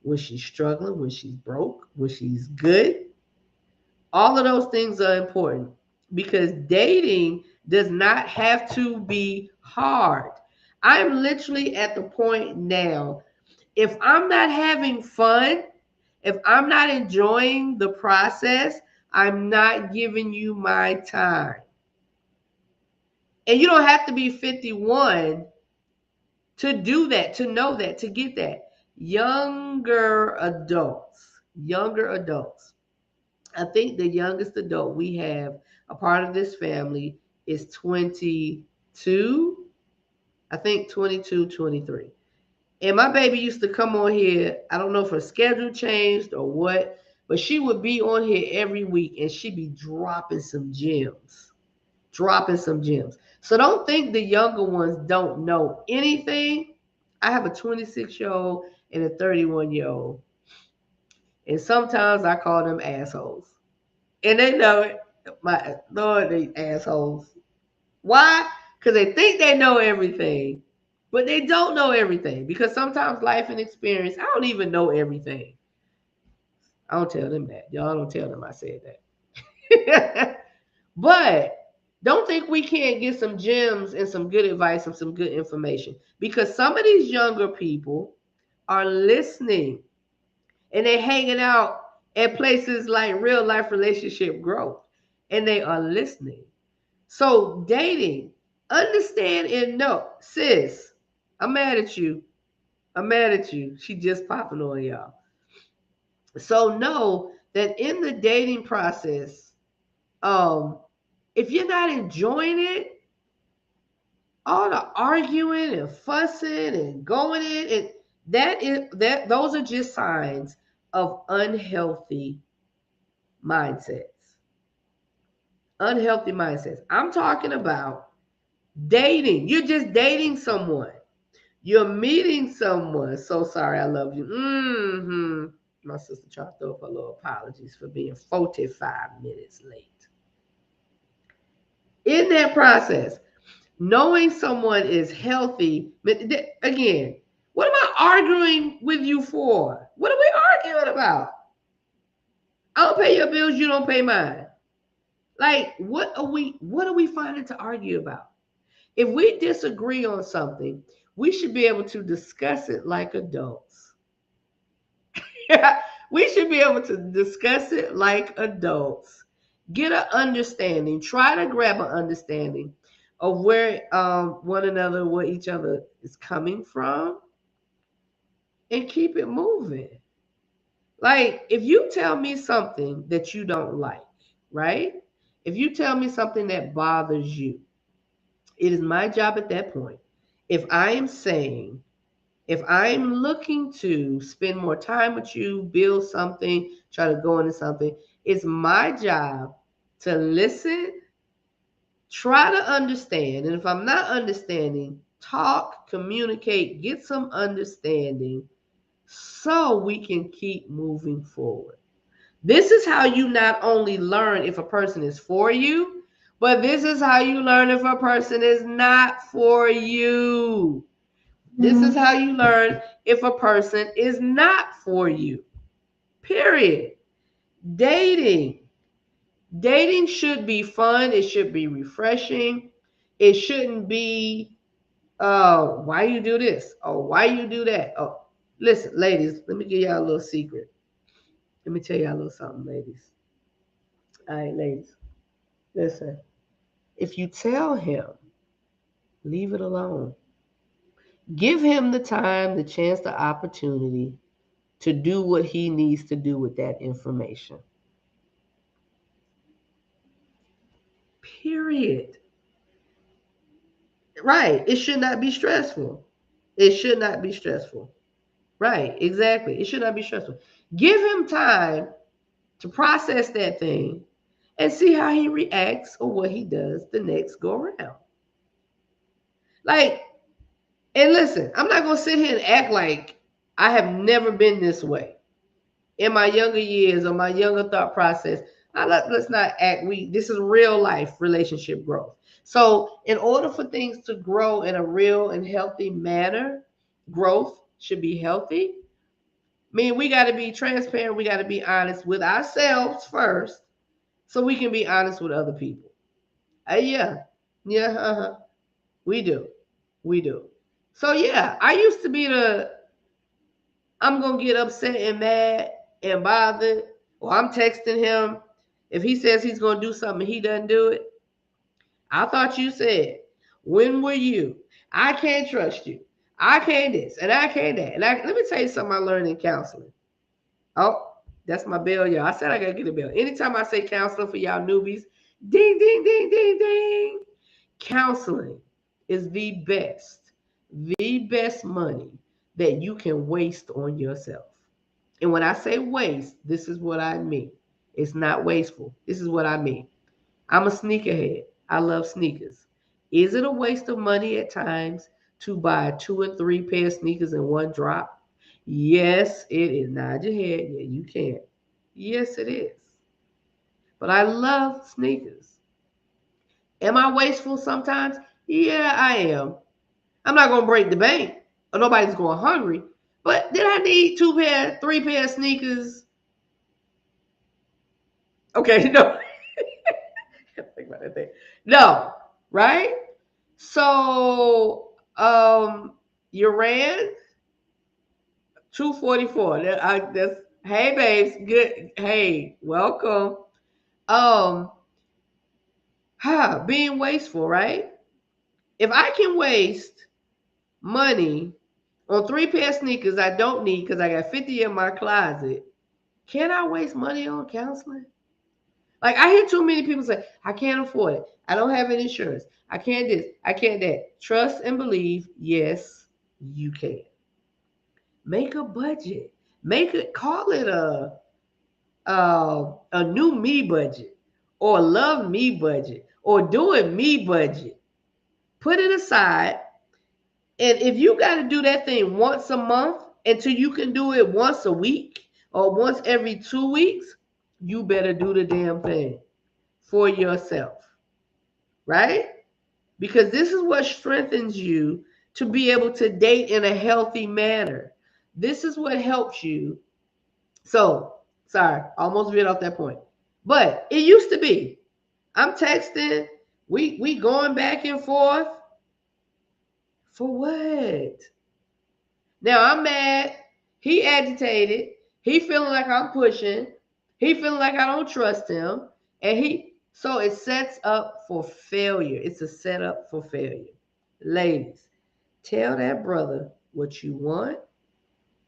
when she's struggling, when she's broke, when she's good. All of those things are important because dating does not have to be hard. I'm literally at the point now, if I'm not having fun, if I'm not enjoying the process, I'm not giving you my time. And you don't have to be 51 to do that, to know that, to get that. Younger adults. I think the youngest adult we have a part of this family is 22. I think 22, 23. And my baby used to come on here. I don't know if her schedule changed or what, but she would be on here every week and she'd be dropping some gems. Dropping some gems. So don't think the younger ones don't know anything. I have a 26-year-old and a 31-year-old. And sometimes I call them assholes. And they know it. My Lord, they assholes. Why? Because they think they know everything, but they don't know everything. Because sometimes life and experience, I don't even know everything. I don't tell them that. Y'all don't tell them I said that. But don't think we can't get some gems and some good advice and some good information. Because some of these younger people are listening and they're hanging out at places like real life relationship growth and they are listening. So dating, understand and know, sis, I'm mad at you. I'm mad at you. She just popping on y'all. So know that in the dating process, um, if you're not enjoying it, all the arguing and fussing and going in, and that those are just signs of unhealthy mindsets. Unhealthy mindsets. I'm talking about dating. You're just dating someone. You're meeting someone. So sorry, I love you. My sister tried to throw up a little apologies for being 45 minutes late. In that process, knowing someone is healthy, but again, what am I arguing with you for? What are we arguing about? I don't pay your bills, you don't pay mine. Like, what are we finding to argue about? If we disagree on something, we should be able to discuss it like adults. We should be able to discuss it like adults. Get an understanding. Try to grab an understanding of where one another, where each other is coming from, and keep it moving. Like, if you tell me something that you don't like, right? If you tell me something that bothers you, it is my job at that point. If I am saying, if I'm looking to spend more time with you, build something, try to go into something, it's my job to listen, try to understand. And if I'm not understanding, talk, communicate, get some understanding so we can keep moving forward. This is how you not only learn if a person is for you, but this is how you learn if a person is not for you. This is how you learn if a person is not for you. Period. Dating. Dating should be fun. It should be refreshing. It shouldn't be, why you do this? Oh, why you do that? Oh, listen, ladies, let me give y'all a little secret. Let me tell y'all a little something, ladies. All right, ladies, listen. If you tell him, leave it alone. Give him the time, the chance, the opportunity to do what he needs to do with that information. Period. Right. It should not be stressful. It should not be stressful. Right. Exactly. It should not be stressful. Give him time to process that thing and see how he reacts or what he does the next go around. Like, and listen, I'm not going to sit here and act like I have never been this way in my younger years or my younger thought process. Let's not act. This is real life relationship growth. So, in order for things to grow in a real and healthy manner, growth should be healthy. I mean, we got to be transparent. We got to be honest with ourselves first, so we can be honest with other people. Yeah, yeah, we do, we do. So yeah, I used to be the I'm gonna get upset and mad and bothered, or I'm texting him. If he says he's gonna do something and he doesn't do it, I thought you said, when were you? I can't trust you. I can't this and I can't that. And let me tell you something I learned in counseling. Oh, that's my bell, y'all. I said I gotta get a bell. Anytime I say counseling for y'all newbies, ding, ding, ding, ding, ding. Counseling is the best money that you can waste on yourself. And when I say waste, this is what I mean. It's not wasteful. This is what I mean. I'm a sneakerhead. I love sneakers. Is it a waste of money at times to buy two and three pair of sneakers in one drop? Yes, it is. Nod your head. Yeah, you can. Yes, it is. But I love sneakers. Am I wasteful sometimes? Yeah, I am. I'm not gonna break the bank, or nobody's going hungry. But did I need 2 pair, 3 pair of sneakers? Okay, no. Think about that thing. No, right? So, you ran 244. That's hey babes, good. Hey, welcome. Um, being wasteful, right? If I can waste money on 3 pair of sneakers I don't need because I got 50 in my closet, can I waste money on counseling? Like I hear too many people say, I can't afford it. I don't have any insurance. I can't this. I can't that. Trust and believe, yes, you can. Make a budget. Make it call it a new me budget or love me budget or doing me budget. Put it aside. And if you got to do that thing once a month until you can do it once a week or once every 2 weeks, you better do the damn thing for yourself, right? Because this is what strengthens you to be able to date in a healthy manner. This is what helps you. So, sorry, almost veered off that point. But it used to be, I'm texting, we going back and forth. For what? Now I'm mad. He agitated. He feeling like I'm pushing. He feeling like I don't trust him. And so it sets up for failure. It's a setup for failure. Ladies, tell that brother what you want,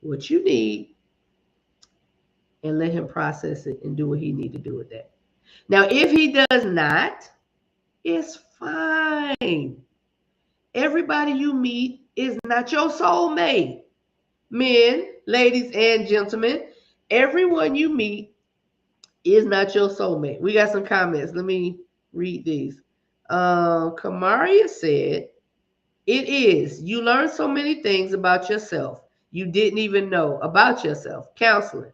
what you need, and let him process it and do what he need to do with that. Now, if he does not, it's fine. Everybody you meet is not your soulmate. Men, ladies, and gentlemen, everyone you meet is not your soulmate. We got some comments. Let me read these. Kamaria said, it is. You learn so many things about yourself you didn't even know about yourself. Counseling.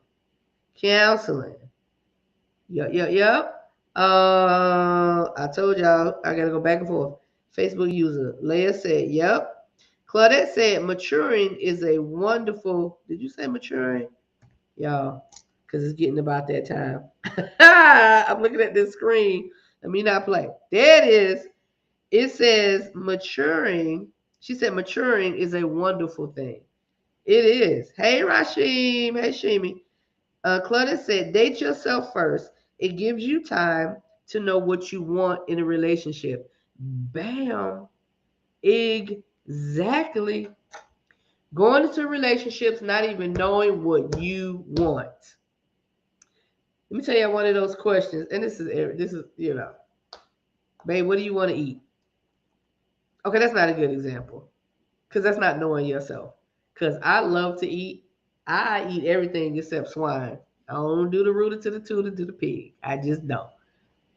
Counseling. Yep, yep, yep. I told y'all I gotta go back and forth. Facebook user. Leah said, yep. Claudette said, maturing is a wonderful. Did you say maturing? Y'all, because it's getting about that time. I'm looking at this screen. Let me not play. There it is. It says maturing. She said maturing is a wonderful thing. It is. Hey, Rashim. Hey, Shimi. Claudette said, date yourself first. It gives you time to know what you want in a relationship. Bam. Exactly. Going into relationships not even knowing what you want. Let me tell you one of those questions, and this is babe, what do you want to eat? Okay, that's not a good example because that's not knowing yourself. Because I love to eat. I eat everything except swine. I don't do the rooter to the tutor to the pig. I just don't.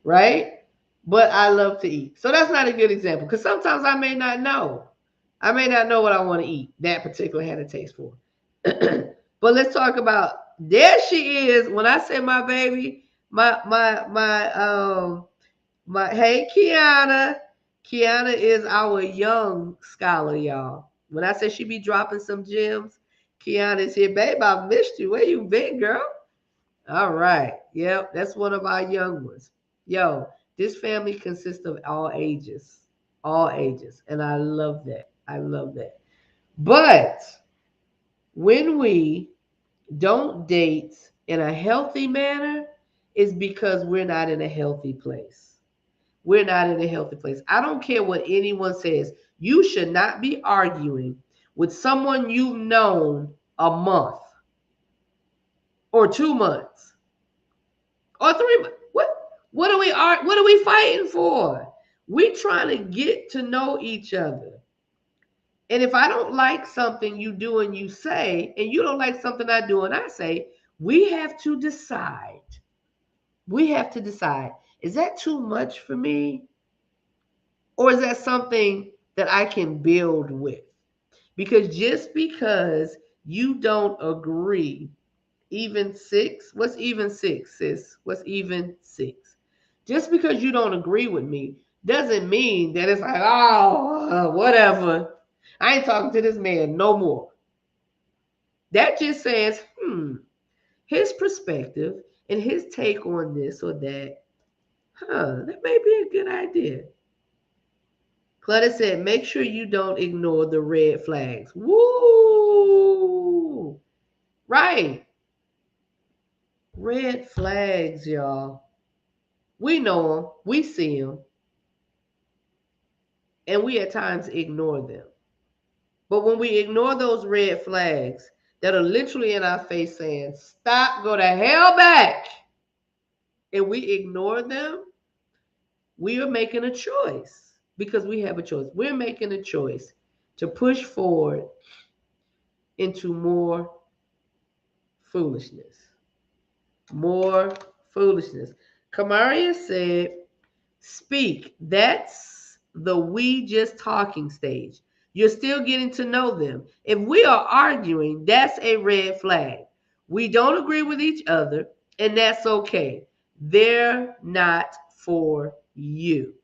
Right? But I love to eat. So that's not a good example because sometimes I may not know. I may not know what I want to eat. That particular had a taste for. But let's talk about there she is. When I say my baby, my hey Kiana. Kiana is our young scholar, y'all. When I say she be dropping some gems, Kiana is here. Babe, I missed you. Where you been, girl? All right. Yep, that's one of our young ones. Yo, this family consists of all ages. All ages. And I love that. I love that. But when we don't date in a healthy manner, it's because we're not in a healthy place. We're not in a healthy place. I don't care what anyone says. You should not be arguing with someone you've known a month or 2 months or 3 months. What are we fighting for? We trying to get to know each other. And if I don't like something you do and you say, and you don't like something I do and I say, we have to decide. We have to decide, is that too much for me? Or is that something that I can build with? Because just because you don't agree, even six. What's even six, sis? What's even six? Just because you don't agree with me doesn't mean that it's like, oh, whatever. I ain't talking to this man no more. That just says, his perspective and his take on this or that, that may be a good idea. Clutter said, make sure you don't ignore the red flags. Woo! Right. Red flags, y'all. We know them, we see them, and we at times ignore them. But when we ignore those red flags that are literally in our face saying, stop, go to hell back, and we ignore them, we are making a choice because we have a choice. We're making a choice to push forward into more foolishness. More foolishness. Kamaria said, speak. That's the we just talking stage. You're still getting to know them. If we are arguing, that's a red flag. We don't agree with each other, and that's okay. They're not for you.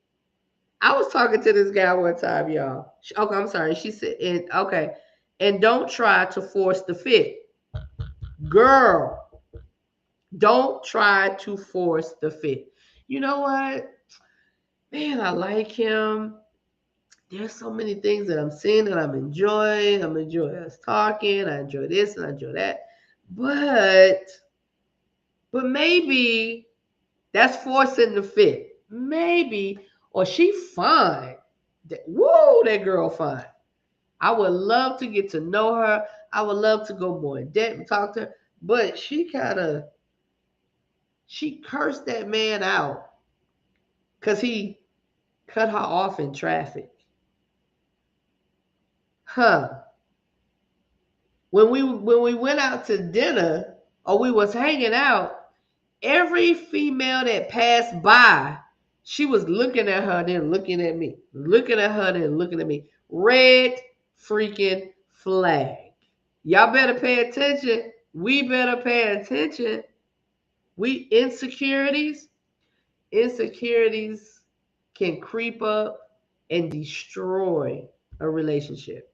I was talking to this guy one time, y'all. Okay, I'm sorry. She said, and don't try to force the fit. Girl, don't try to force the fit. You know what? Man, I like him. There's so many things that I'm seeing that I'm enjoying. I'm enjoying us talking. I enjoy this and I enjoy that. But maybe that's forcing the fit. Maybe, or she fine. Whoa, that girl fine. I would love to get to know her. I would love to go more in depth and talk to her. But she cursed that man out because he cut her off in traffic. When we went out to dinner or we was hanging out, every female that passed by, she was looking at her, then looking at me. Looking at her, then looking at me. Red freaking flag. Y'all better pay attention. We better pay attention. Insecurities can creep up and destroy a relationship.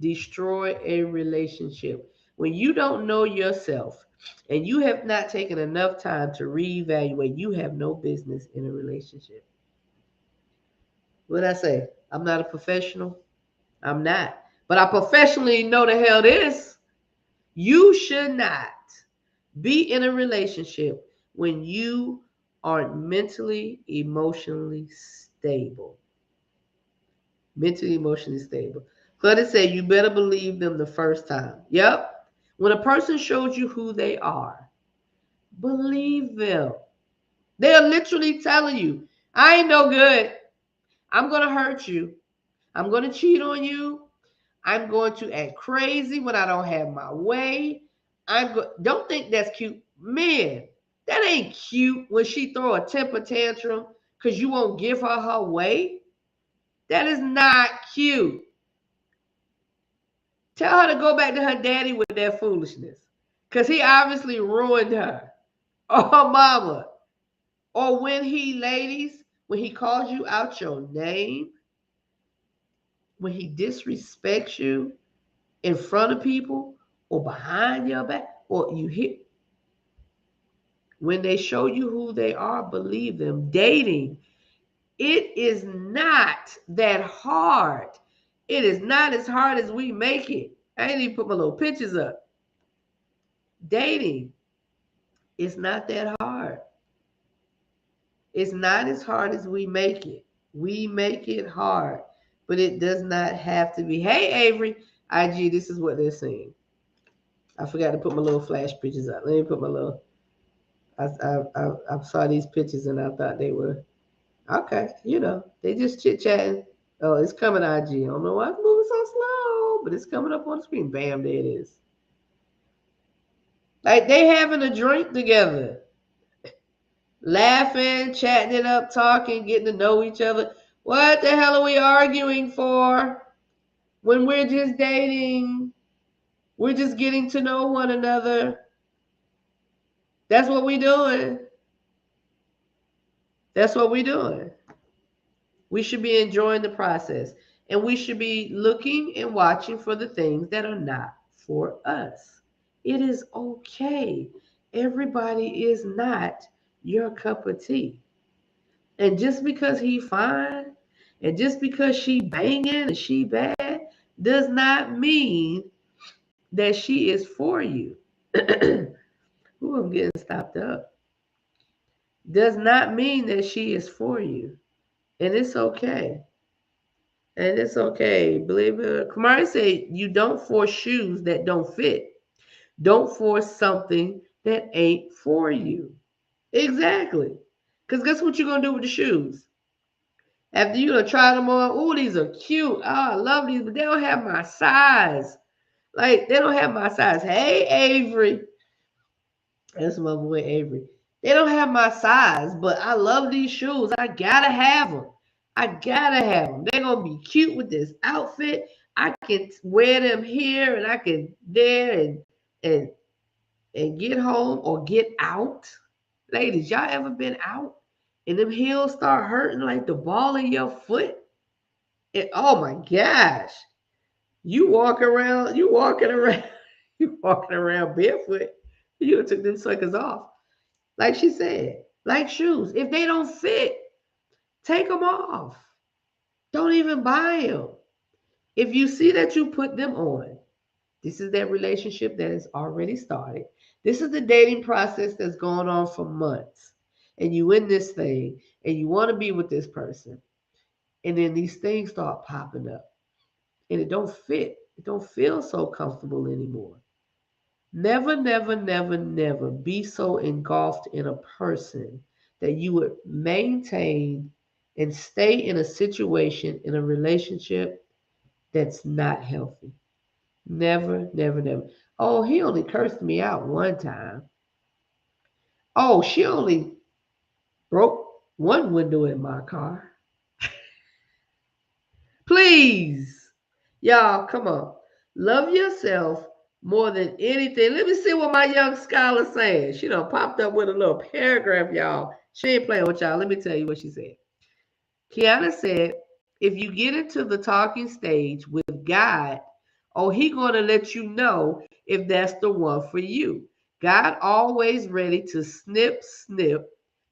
Destroy a relationship. When you don't know yourself and you have not taken enough time to reevaluate, you have no business in a relationship. What did I say? I'm not a professional. I'm not. But I professionally know the hell this. You should not be in a relationship when you aren't mentally, emotionally stable. Mentally, emotionally stable. Clutter said you better believe them the first time. Yep. When a person shows you who they are, believe them. They're literally telling you, I ain't no good. I'm going to hurt you. I'm going to cheat on you. I'm going to act crazy when I don't have my way. Don't think that's cute. Man, that ain't cute when she throw a temper tantrum because you won't give her way. That is not cute. Tell her to go back to her daddy with that foolishness. Because he obviously ruined her. Or her mama. Or ladies, when he calls you out your name, when he disrespects you in front of people or behind your back, or you hit, when they show you who they are, believe them. Dating, it is not that hard. It is not as hard as we make it. I ain't even put my little pictures up. Dating, it's not that hard. It's not as hard as we make it. We make it hard, but it does not have to be. Hey, Avery, IG, this is what they're saying. I forgot to put my little flash pictures up. Let me put my little. I saw these pictures and I thought they were okay. They just chit chatting. Oh, it's coming, IG. I don't know why it's moving so slow, but it's coming up on the screen. Bam, there it is. Like they having a drink together. Laughing, chatting it up, talking, getting to know each other. What the hell are we arguing for when we're just dating? We're just getting to know one another. That's what we're doing. That's what we're doing. We should be enjoying the process. And we should be looking and watching for the things that are not for us. It is okay. Everybody is not your cup of tea. And just because he fine, and just because she banging and she bad, does not mean that she is for you. Ooh, I'm getting stopped up. Does not mean that she is for you. And it's okay. And it's okay. Believe it. Kamari said, you don't force shoes that don't fit. Don't force something that ain't for you. Exactly. Because guess what you're going to do with the shoes? After you done tried them on, oh, these are cute. Oh, I love these, but they don't have my size. Like, they don't have my size. Hey, Avery. That's my boy, Avery. They don't have my size, but I love these shoes. I gotta have them. I gotta have them. They're gonna be cute with this outfit. I can wear them here and I can there and and get home or get out. Ladies, y'all ever been out and them heels start hurting like the ball of your foot? And oh my gosh, you walking around, you walking around barefoot. You done took them suckers off. Like she said, like shoes. If they don't fit, take them off. Don't even buy them. If you see that you put them on, this is that relationship that has already started. This is the dating process that's going on for months. And you in this thing and you want to be with this person. And then these things start popping up. And it don't fit. It don't feel so comfortable anymore. Never, never, never, never be so engulfed in a person that you would maintain and stay in a situation, in a relationship that's not healthy. Never, never, never. Oh, he only cursed me out one time. Oh, she only broke one window in my car. Please, y'all, come on. Love yourself more than anything. Let me see what my young scholar saying. She done popped up with a little paragraph, y'all. She ain't playing with y'all. Let me tell you what she said. Kiana said, if you get into the talking stage with God, oh, he gonna let you know if that's the one for you. God always ready to snip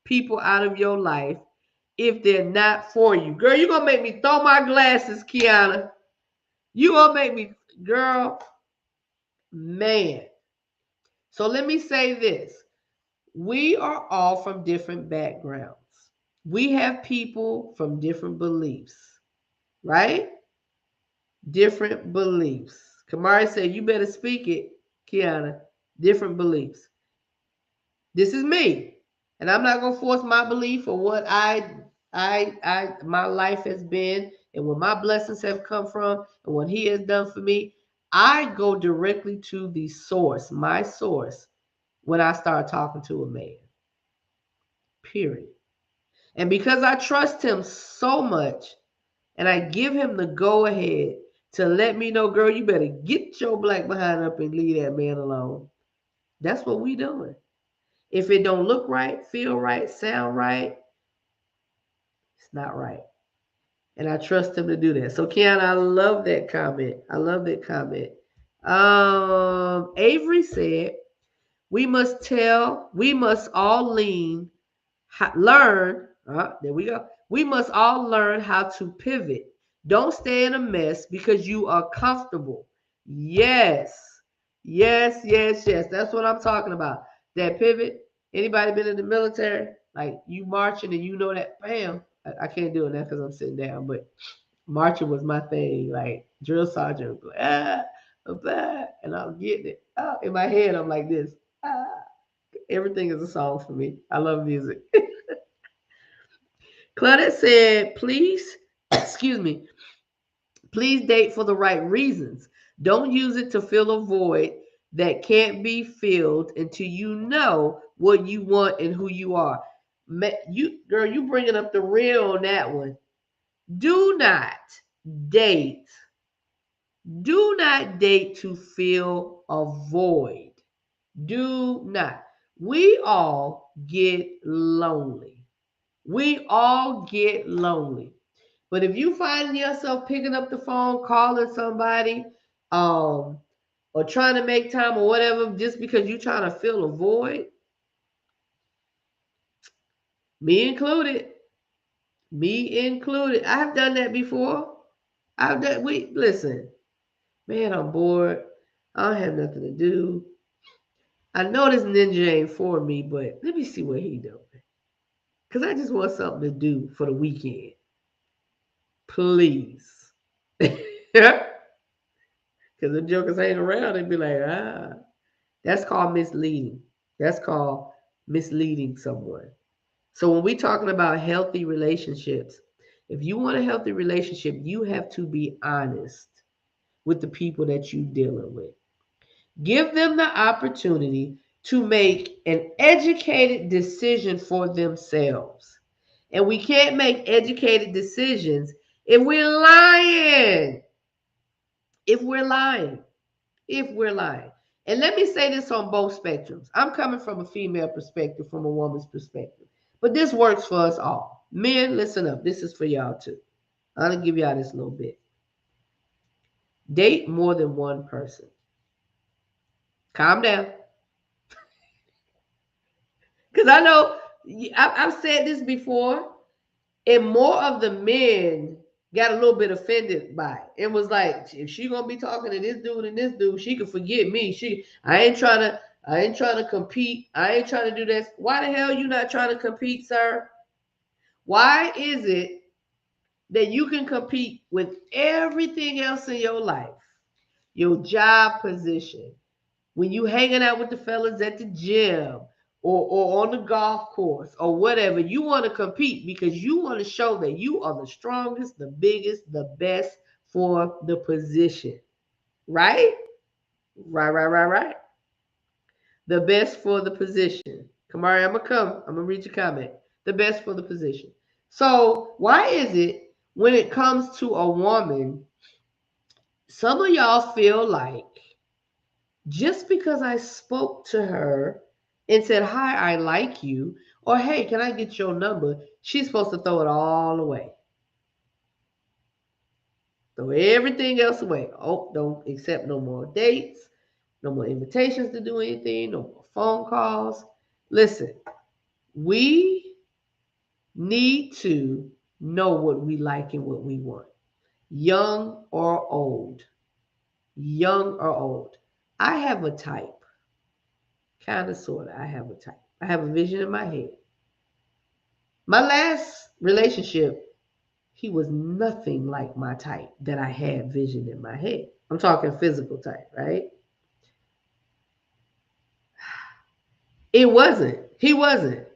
people out of your life if they're not for you. Girl, you gonna make me throw my glasses, Kiana. You gonna make me, girl, man. So let me say this. We are all from different backgrounds. We have people from different beliefs, right? Different beliefs. Kamari said, you better speak it, Kiana. Different beliefs. This is me. And I'm not gonna force my belief or what my life has been and where my blessings have come from and what he has done for me. I go directly to the source, my source, when I start talking to a man. Period. And because I trust him so much and I give him the go ahead to let me know, girl, you better get your black behind up and leave that man alone. That's what we doing. If it don't look right, feel right, sound right, it's not right. And I trust him to do that. So Kiana, I love that comment. I love that comment. Avery said, we must all learn, there we go. We must all learn how to pivot. Don't stay in a mess because you are comfortable. Yes. Yes, yes, yes. That's what I'm talking about. That pivot. Anybody been in the military? Like you marching and you know that, bam. I can't do it now because I'm sitting down, but marching was my thing. Like drill sergeant, and I'm getting it. In my head, I'm like this. Everything is a song for me. I love music. Claudette said, please, excuse me, please date for the right reasons. Don't use it to fill a void that can't be filled until you know what you want and who you are. You, girl, you bringing up the real on that one. Do not date. Do not date to fill avoid. Do not. We all get lonely. We all get lonely. But if you find yourself picking up the phone, calling somebody, or trying to make time or whatever, just because you're trying to fill a void, me included. Me included. I have done that before. I've done. We listen, man. I'm bored. I don't have nothing to do. I know this ninja ain't for me, but let me see what he doing. Cause I just want something to do for the weekend. Please. Cause the jokers ain't around, they be like, ah. That's called misleading. That's called misleading someone. So when we're talking about healthy relationships, if you want a healthy relationship, you have to be honest with the people that you're dealing with. Give them the opportunity to make an educated decision for themselves. And we can't make educated decisions if we're lying. If we're lying. If we're lying. And let me say this on both spectrums. I'm coming from a female perspective, from a woman's perspective. But this works for us all. Men, listen up. This is for y'all too. I'm going to give y'all this little bit. Date more than one person. Calm down. Because I know I've said this before, and more of the men got a little bit offended by it. It was like, if she gonna be talking to this dude and this dude, she can forget me. I ain't trying to compete. I ain't trying to do this. Why the hell you not trying to compete, sir? Why is it that you can compete with everything else in your life? Your job position, when you hanging out with the fellas at the gym or on the golf course or whatever, you want to compete because you want to show that you are the strongest, the biggest, the best for the position. Right? Right. The best for the position. Kamari, I'm gonna read your comment. The best for the position. So why is it when it comes to a woman, some of y'all feel like just because I spoke to her and said, hi, I like you, or hey, can I get your number? She's supposed to throw it all away. Throw everything else away. Oh, don't accept no more dates, no more invitations to do anything, no more phone calls. Listen, we need to know what we like and what we want, young or old. Young or old. I have a type. Kind of, sort of. I have a type. I have a vision in my head. My last relationship, he was nothing like my type that I had vision in my head. I'm talking physical type, right? It wasn't. He wasn't.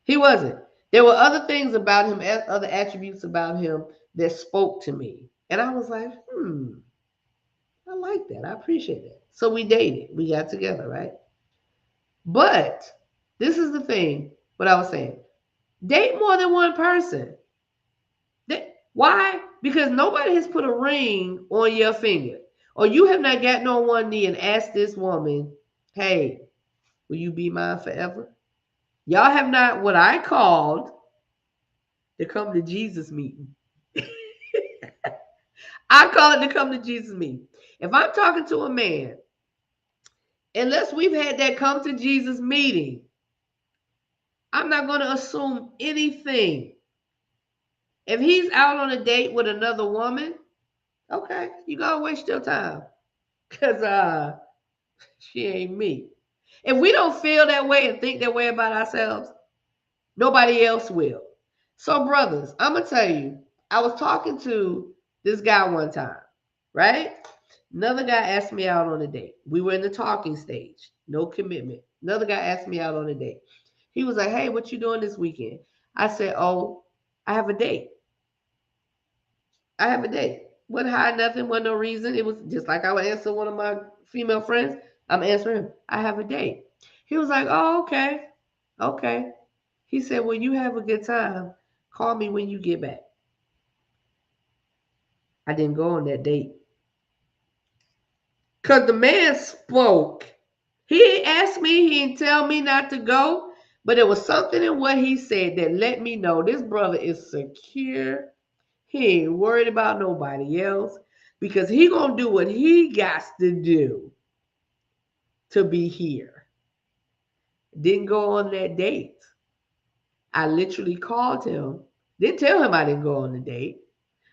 He wasn't. There were other things about him, other attributes about him that spoke to me. And I was like, I like that. I appreciate that. So we dated. We got together, right? But this is the thing, what I was saying. Date more than one person. Why? Because nobody has put a ring on your finger. Or you have not gotten on one knee and asked this woman, hey, will you be mine forever? Y'all have not what I called the come to Jesus meeting. I call it the come to Jesus meeting. If I'm talking to a man, unless we've had that come to Jesus meeting, I'm not going to assume anything. If he's out on a date with another woman, okay, you gotta waste your time. Cause she ain't me. If we don't feel that way and think that way about ourselves, nobody else will. So, brothers, I'm gonna tell you, I was talking to this guy one time, right? Another guy asked me out on a date. We were in the talking stage, no commitment. Another guy asked me out on a date. He was like, hey, what you doing this weekend? I said, oh, I have a date. I have a date. Wasn't hide nothing, wasn't no reason. It was just like I would answer one of my female friends. I'm answering him. I have a date. He was like, oh, okay. Okay. He said, well, you have a good time. Call me when you get back. I didn't go on that date. Because the man spoke. He asked me, he didn't tell me not to go, but there was something in what he said that let me know this brother is secure. He ain't worried about nobody else because he gonna do what he got to do to be here. Didn't go on that date. I literally called him. Didn't tell him I didn't go on the date.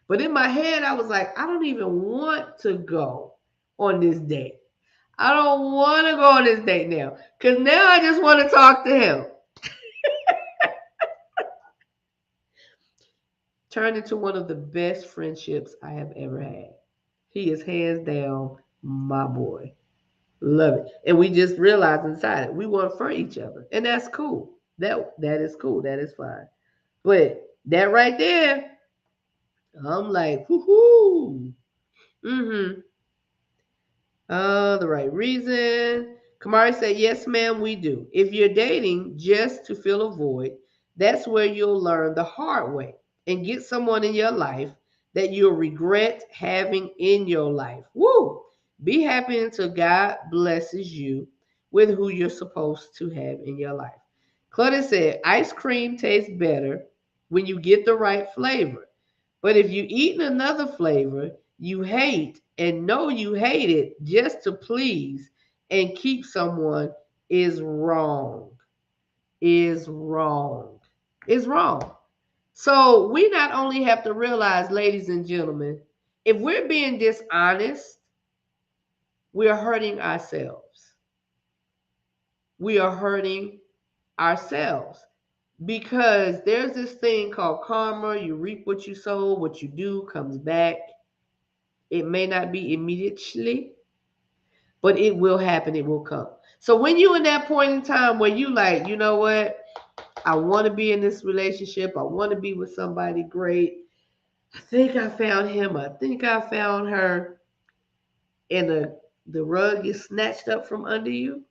But in my head, I was like, I don't even want to go on this date. I don't want to go on this date now. Because now I just want to talk to him. Turned into one of the best friendships I have ever had. He is hands down my boy. Love it. And we just realized inside it, we weren't for each other. And that's cool. That is cool. That is fine. But that right there, I'm like, whoo-hoo. Mm-hmm. The right reason. Kamari said, yes, ma'am, we do. If you're dating just to fill a void, that's where you'll learn the hard way and get someone in your life that you'll regret having in your life. Woo! Be happy until God blesses you with who you're supposed to have in your life. Claudia said, ice cream tastes better when you get the right flavor. But if you eat another flavor you hate and know you hate it just to please and keep someone is wrong. Is wrong. Is wrong. So we not only have to realize, ladies and gentlemen, if we're being dishonest, we are hurting ourselves. We are hurting ourselves because there's this thing called karma. You reap what you sow, what you do comes back. It may not be immediately, but it will happen. It will come. So when you in that point in time where you like, you know what? I want to be in this relationship. I want to be with somebody great. I think I found him. I think I found her. And the rug is snatched up from under you.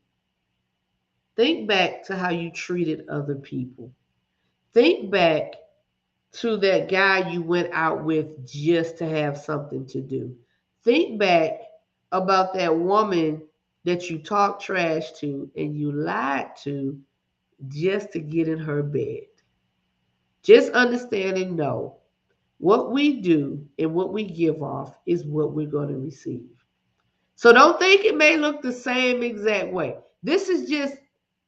Think back to how you treated other people. Think back to that guy you went out with just to have something to do. Think back about that woman that you talked trash to and you lied to just to get in her bed. Just understand and know what we do and what we give off is what we're going to receive. So don't think it may look the same exact way. This is just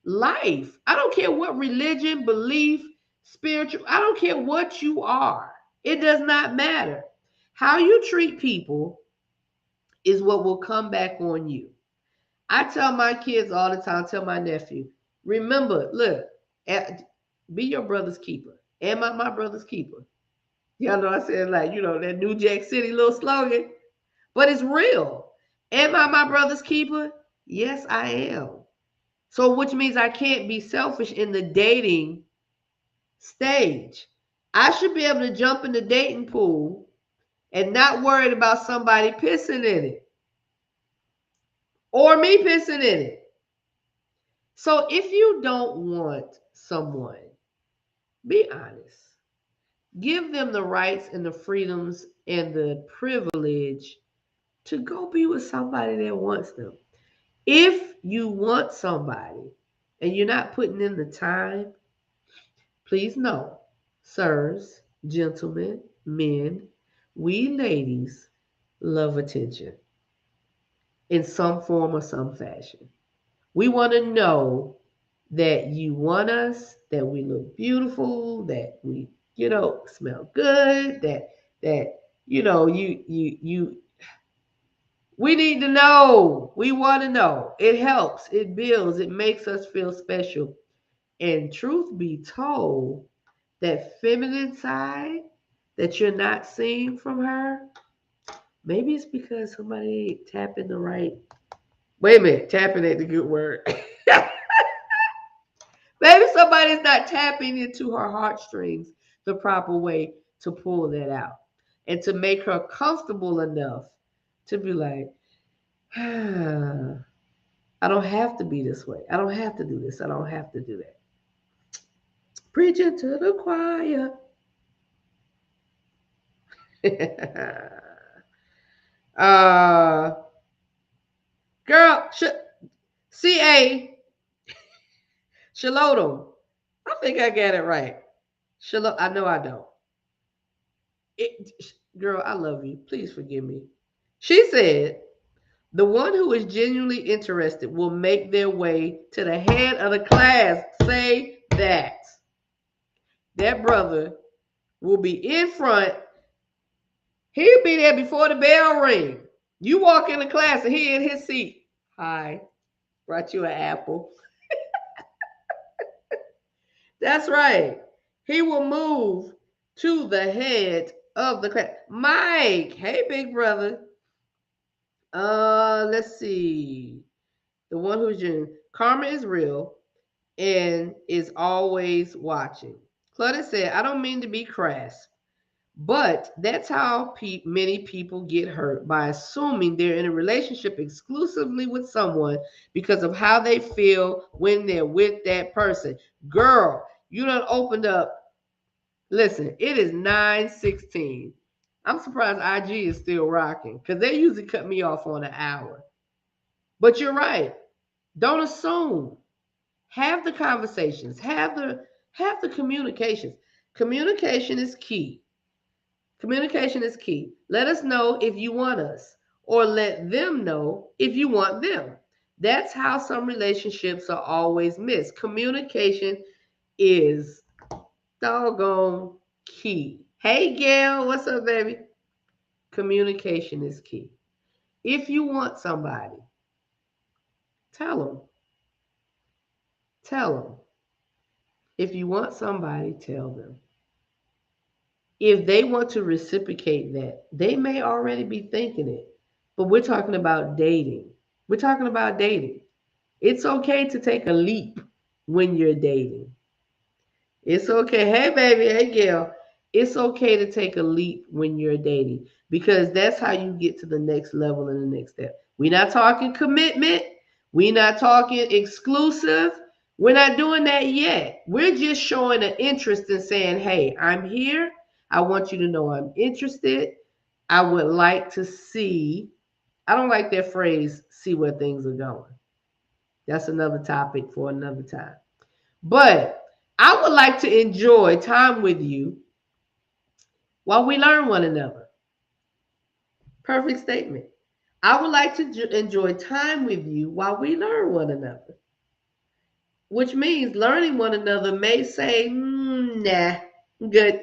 life. I don't care what religion, belief, spiritual, I don't care what you are. It does not matter. How you treat people is what will come back on you. I tell my kids all the time, tell my nephew, remember, look, be your brother's keeper. Am I my brother's keeper? Y'all know I said like, that New Jack City little slogan, but it's real. Am I my brother's keeper? Yes, I am. So which means I can't be selfish in the dating stage. I should be able to jump in the dating pool and not worried about somebody pissing in it or me pissing in it. So if you don't want someone, be honest. Give them the rights and the freedoms and the privilege to go be with somebody that wants them. If you want somebody and you're not putting in the time, please know, sirs, gentlemen, men, we ladies love attention in some form or some fashion. We want to know that you want us, that we look beautiful, that we, smell good, that you we need to know. We want to know. It helps, it builds, it makes us feel special. And truth be told, that feminine side that you're not seeing from her, maybe it's because somebody ain't tapping the right. Wait a minute, tapping ain't the good word. Maybe somebody's not tapping into her heartstrings the proper way to pull that out and to make her comfortable enough to be like, I don't have to be this way. I don't have to do this. I don't have to do that. Preaching to the choir. uh, Girl, C.A. Shalodom. I think I got it right. Shalom. I know I don't. It, girl, I love you. Please forgive me. She said, the one who is genuinely interested will make their way to the head of the class. Say that. That brother will be in front. He'll be there before the bell ring. You walk in the class and he in his seat. Hi, brought you an apple. That's right. He will move to the head of the class. Mike, hey, big brother. Let's see. The one who's in karma is real and is always watching. Claudia said, I don't mean to be crass, but that's how many people get hurt by assuming they're in a relationship exclusively with someone because of how they feel when they're with that person. Girl, you done opened up. Listen, it is 9:16. I'm surprised IG is still rocking because they usually cut me off on an hour. But you're right. Don't assume. Have the conversations. Have the communications. Communication is key. Communication is key. Let us know if you want us, or let them know if you want them. That's how some relationships are always missed. Communication is doggone key. Hey, Gail, what's up, baby? Communication is key. If you want somebody, tell them. Tell them. If you want somebody, tell them. If they want to reciprocate that, they may already be thinking it. But we're talking about dating. We're talking about dating. It's okay to take a leap when you're dating. It's okay. Hey, baby. Hey, Gail. It's okay to take a leap when you're dating because that's how you get to the next level and the next step. We're not talking commitment. We're not talking exclusive. We're not doing that yet. We're just showing an interest in saying, hey, I'm here. I want you to know I'm interested. I would like to see. I don't like that phrase, see where things are going. That's another topic for another time. But I would like to enjoy time with you while we learn one another. Perfect statement. I would like to enjoy time with you while we learn one another, which means learning one another may say, nah, I'm good.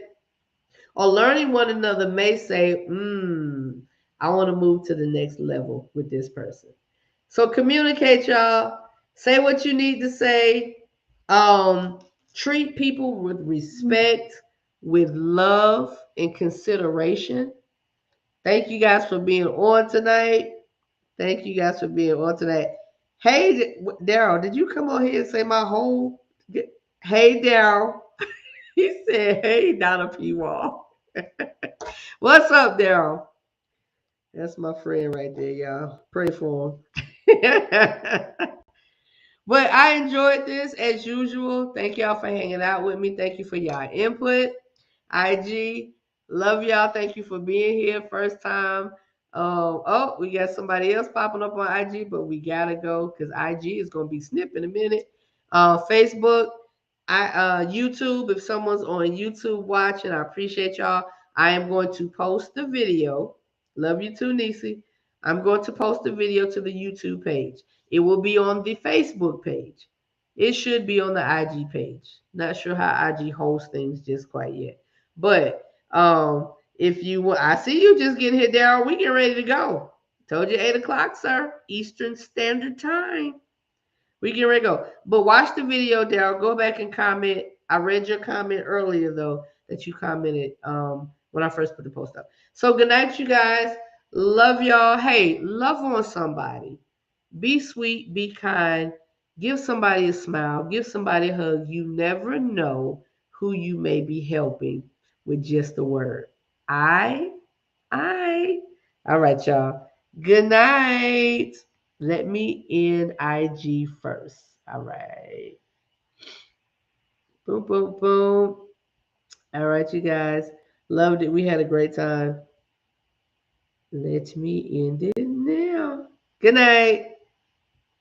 Or learning one another may say, I want to move to the next level with this person. So communicate, y'all. Say what you need to say. Um, Treat people with respect, with love and consideration. Thank you guys for being on tonight. Thank you guys for being on tonight. Hey, Daryl, did you come on here and say my whole? Hey, Daryl. He said, "Hey, Donna P. Wall." What's up, Daryl? That's my friend right there, y'all. Pray for him. But I enjoyed this as usual. Thank y'all for hanging out with me. Thank you for y'all input. IG, love y'all. Thank you for being here. First time. Oh, we got somebody else popping up on IG, but we gotta go because IG is gonna be snip in a minute. Facebook, YouTube. If someone's on YouTube watching, I appreciate y'all. I am going to post the video. Love you too, Nisi. I'm going to post the video to the YouTube page. It will be on the Facebook page. It should be on the IG page. Not sure how IG hosts things just quite yet. But if you want, I see you just getting here, Daryl. We get ready to go. Told you 8 o'clock, sir. Eastern Standard Time. We get ready to go. But watch the video, Daryl. Go back and comment. I read your comment earlier though that you commented when I first put the post up. So good night, you guys. Love y'all. Hey, love on somebody. Be sweet, be kind, give somebody a smile, give somebody a hug. You never know who you may be helping with just a word. I, I. All right, y'all. Good night. Let me end IG first. All right. Boom, boom, boom. All right, you guys. Loved it. We had a great time. Let me end it now. Good night.